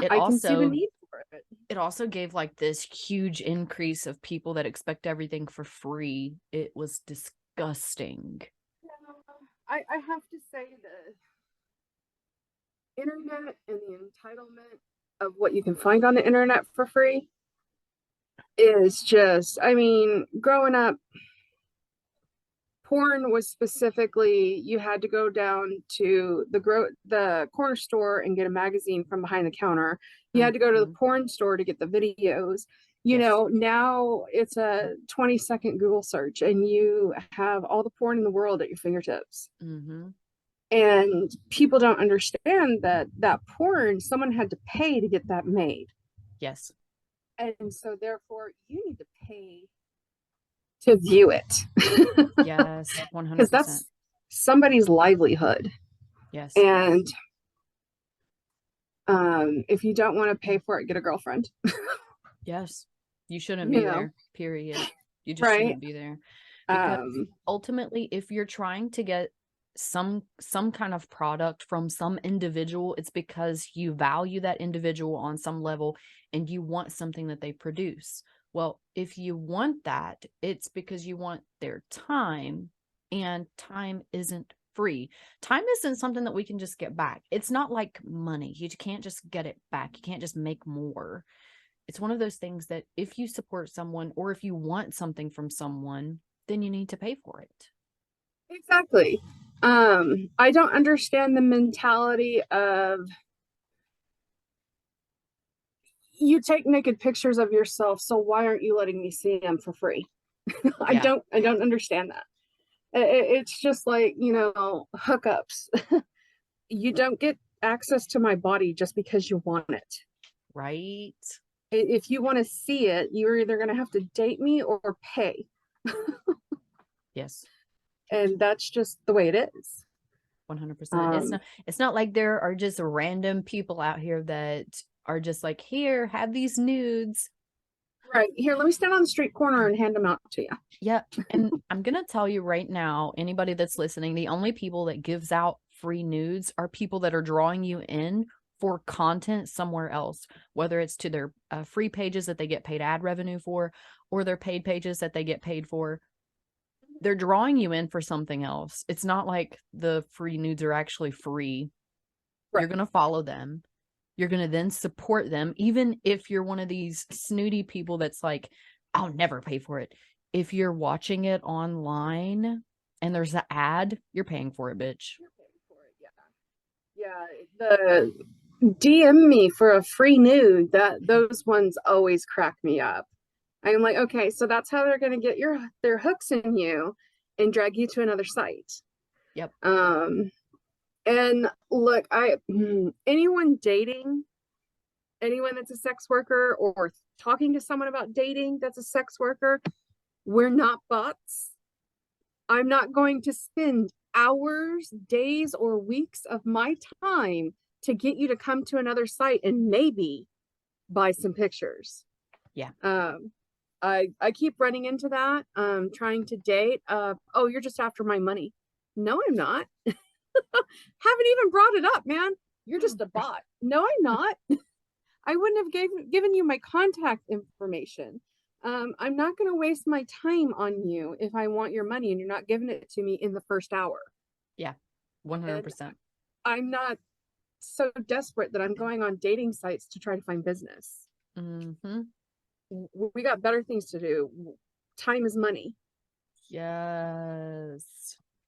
It I can see the also need for it. it also gave like this huge increase of people that expect everything for free. It was disgusting. Yeah, I have to say the internet and the entitlement of what you can find on the internet for free is just, I mean, growing up, porn was specifically, you had to go down to the corner store and get a magazine from behind the counter. You had to go to the Mhm. porn store to get the videos. Yes. Now it's a 20-second Google search and you have all the porn in the world at your fingertips. Mhm. And people don't understand that porn, someone had to pay to get that made. Yes. And so therefore you need to pay to view it. Yes. Because 100%. that's somebody's livelihood. Yes. And if you don't want to pay for it, get a girlfriend. Yes. You shouldn't You be know, there, period. You just right? shouldn't be there. Because Um, ultimately, if you're trying to get some kind of product from some individual, it's because you value that individual on some level and you want something that they produce. Well, if you want that, it's because you want their time, and time isn't free. Time isn't something that we can just get back. It's not like money. You can't just get it back. You can't just make more. It's one of those things that if you support someone or if you want something from someone, then you need to pay for it. exactly. I don't understand the mentality of you take naked pictures of yourself, so why aren't you letting me see them for free? Yeah, I don't understand that. It's just like, hookups. You don't get access to my body just because you want it. right? If you want to see it, you're either going to have to date me or pay. Yes. And that's just the way it is. 100%. Um, It's not like there are just random people out here that are just like, "Here, have these nudes." right. Here, let me stand on the street corner and hand them out to you. Yeah, and I'm going to tell you right now, anybody that's listening, the only people that gives out free nudes are people that are drawing you in for content somewhere else, whether it's to their free pages that they get paid ad revenue for or their paid pages that they get paid for. They're drawing you in for something else. It's not like the free nudes are actually free. You're Right. going to follow them. You're going to then support them, even if you're one of these snooty people that's like, I'll never pay for it. If you're watching it online and there's an ad, you're paying for it, bitch. You're paying for it, yeah. Yeah. The DM me for a free nude, those ones always crack me up. I'm like, okay, so that's how they're gonna get their hooks in you and drag you to another site. Yep. Um, and look, anyone dating anyone that's a sex worker or talking to someone about dating that's a sex worker, we're not bots. I'm not going to spend hours, days, or weeks of my time to get you to come to another site and maybe buy some pictures. Yeah. I keep running into that. Trying to date. Oh, you're just after my money. No, I'm not. Haven't even brought it up, man. You're just a bot. No, I'm not. I wouldn't have given you my contact information. I'm not going to waste my time on you if I want your money and you're not giving it to me in the first hour. Yeah. And 100%. I'm not so desperate that I'm going on dating sites to try to find business. Mm-hmm. We got better things to do. Time is money. Yes.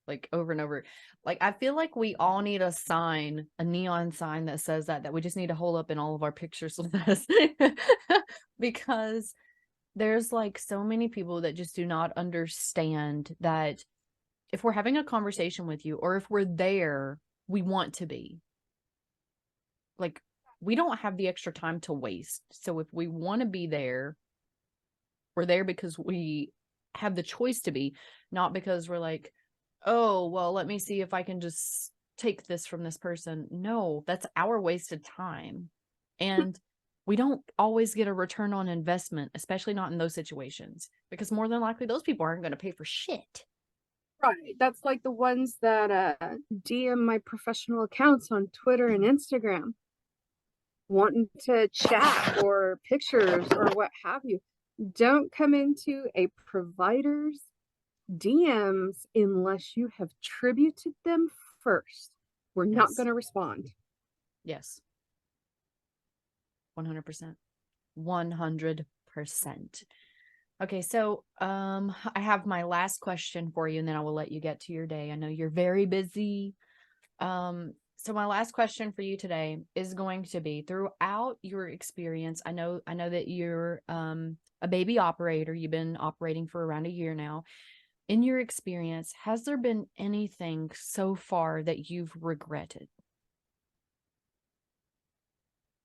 Like over and over. Like I feel like we all need a sign, a neon sign that says that we just need to hold up in all of our pictures with us. Because there's like so many people that just do not understand that if we're having a conversation with you or if we're there, we want to be. Like we don't have the extra time to waste. So if we want to be there, we're there because we have the choice to be, not because we're like, oh, well, let me see if I can just take this from this person. No, that's our wasted time. And we don't always get a return on investment, especially not in those situations, because more than likely those people aren't going to pay for shit. Right. That's like the ones that DM my professional accounts on Twitter and Instagram, wanting to chat or pictures or what have you. Don't come into a provider's DMs unless you have tributed them first. We're not Yes. going to respond. Yes. 100%. 100%. Okay, so I have my last question for you, and then I will let you get to your day. I know you're very busy. So my last question for you today is going to be, throughout your experience, I know that you're a baby operator. You've been operating for around a year now. In your experience, has there been anything so far that you've regretted?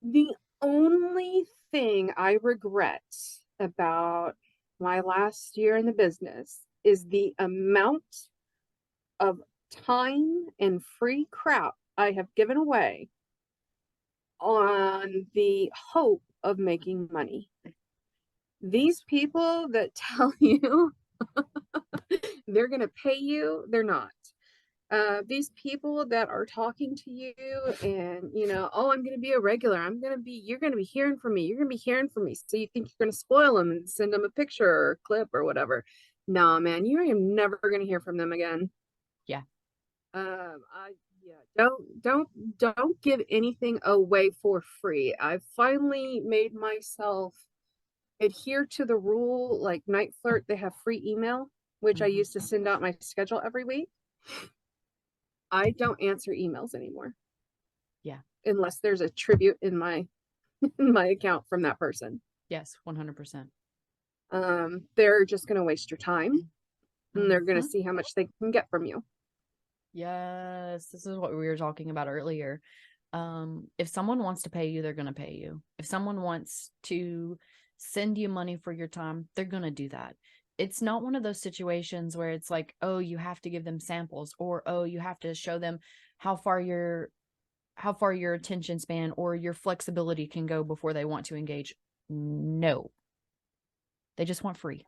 The only thing I regret about my last year in the business is the amount of time and free crap I have given away on the hope of making money. These people that tell you they're going to pay you, they're not. These people that are talking to you and, oh, I'm going to be a regular. You're going to be hearing from me. You're going to be hearing from me. So you think you're going to spoil them and send them a picture or a clip or whatever. Nah, man, you are never going to hear from them again. Yeah. Yeah, don't give anything away for free. I've finally made myself adhere to the rule. Like Night Flirt, they have free email, which I Mhm. used to send out my schedule every week. I don't answer emails anymore Yeah. unless there's a tribute in my in my account from that person. Yes, 100%. They're just going to waste your time and they're going to Mhm. see how much they can get from you. Yes, this is what we were talking about earlier. If someone wants to pay you, they're going to pay you. If someone wants to send you money for your time, they're going to do that. It's not one of those situations where it's like, oh, you have to give them samples, or oh, you have to show them how far your how far your attention span or your flexibility can go before they want to engage. No. They just want free.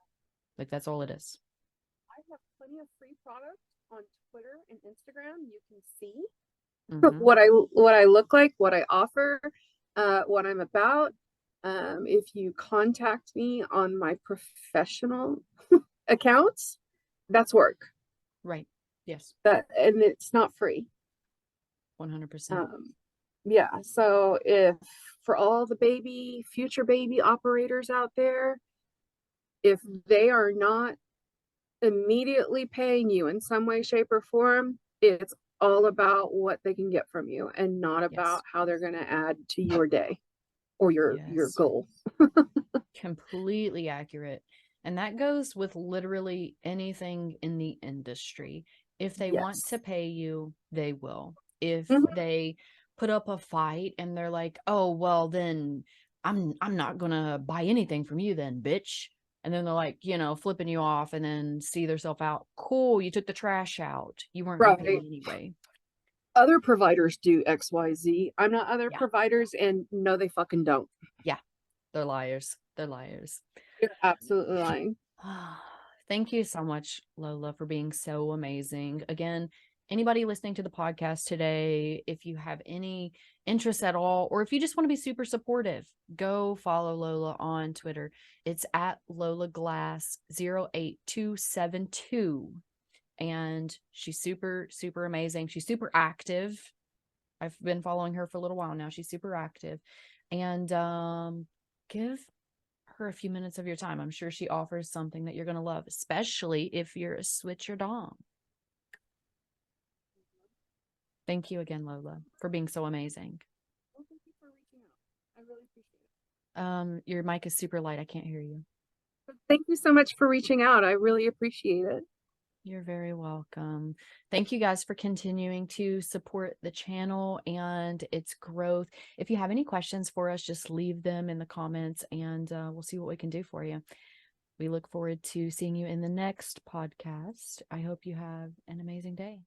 Like that's all it is. I have plenty of free products on Twitter and Instagram. You can see Mm-hmm. what I look like, what I offer, what I'm about. If you contact me on my professional accounts, that's work. Right. Yes. That and it's not free. 100%. Um, yeah. So if for all the future baby operators out there, if they are not immediately paying you in some way, shape, or form, it's all about what they can get from you and not about Yes. how they're going to add to your day or your Yes. goal. Completely accurate. And that goes with literally anything in the industry. If they want Yes. to pay you, they will. If Mhm. they put up a fight and they're like, "Oh, well then I'm not going to buy anything from you then, bitch." And then they're like, flipping you off and then see themselves out. Cool, you took the trash out. You weren't going to pay Right. me anyway. Other providers do XYZ. I'm not other Yeah. providers, and no, they fucking don't. Yeah. They're liars. They're liars. You're absolutely lying. Thank you so much, Lola, for being so amazing. Again, anybody listening to the podcast today, if you have any interest at all, or if you just want to be super supportive, go follow Lola on Twitter. It's at Lola Glass 08272. And she's super, super amazing. She's super active. I've been following her for a little while now. She's super active. And give her a few minutes of your time. I'm sure she offers something that you're going to love, especially if you're a switcher dom. Thank you again, Lola, for being so amazing. Well, thank you for reaching out. I really appreciate Your mic is super light. I can't hear you. it. Thank you so much for reaching out. I really appreciate it. You're very welcome. Thank you guys for continuing to support the channel and its growth. If you have any questions for us, just leave them in the comments and we'll see what we can do for you. We look forward to seeing you in the next podcast. I hope you have an amazing day.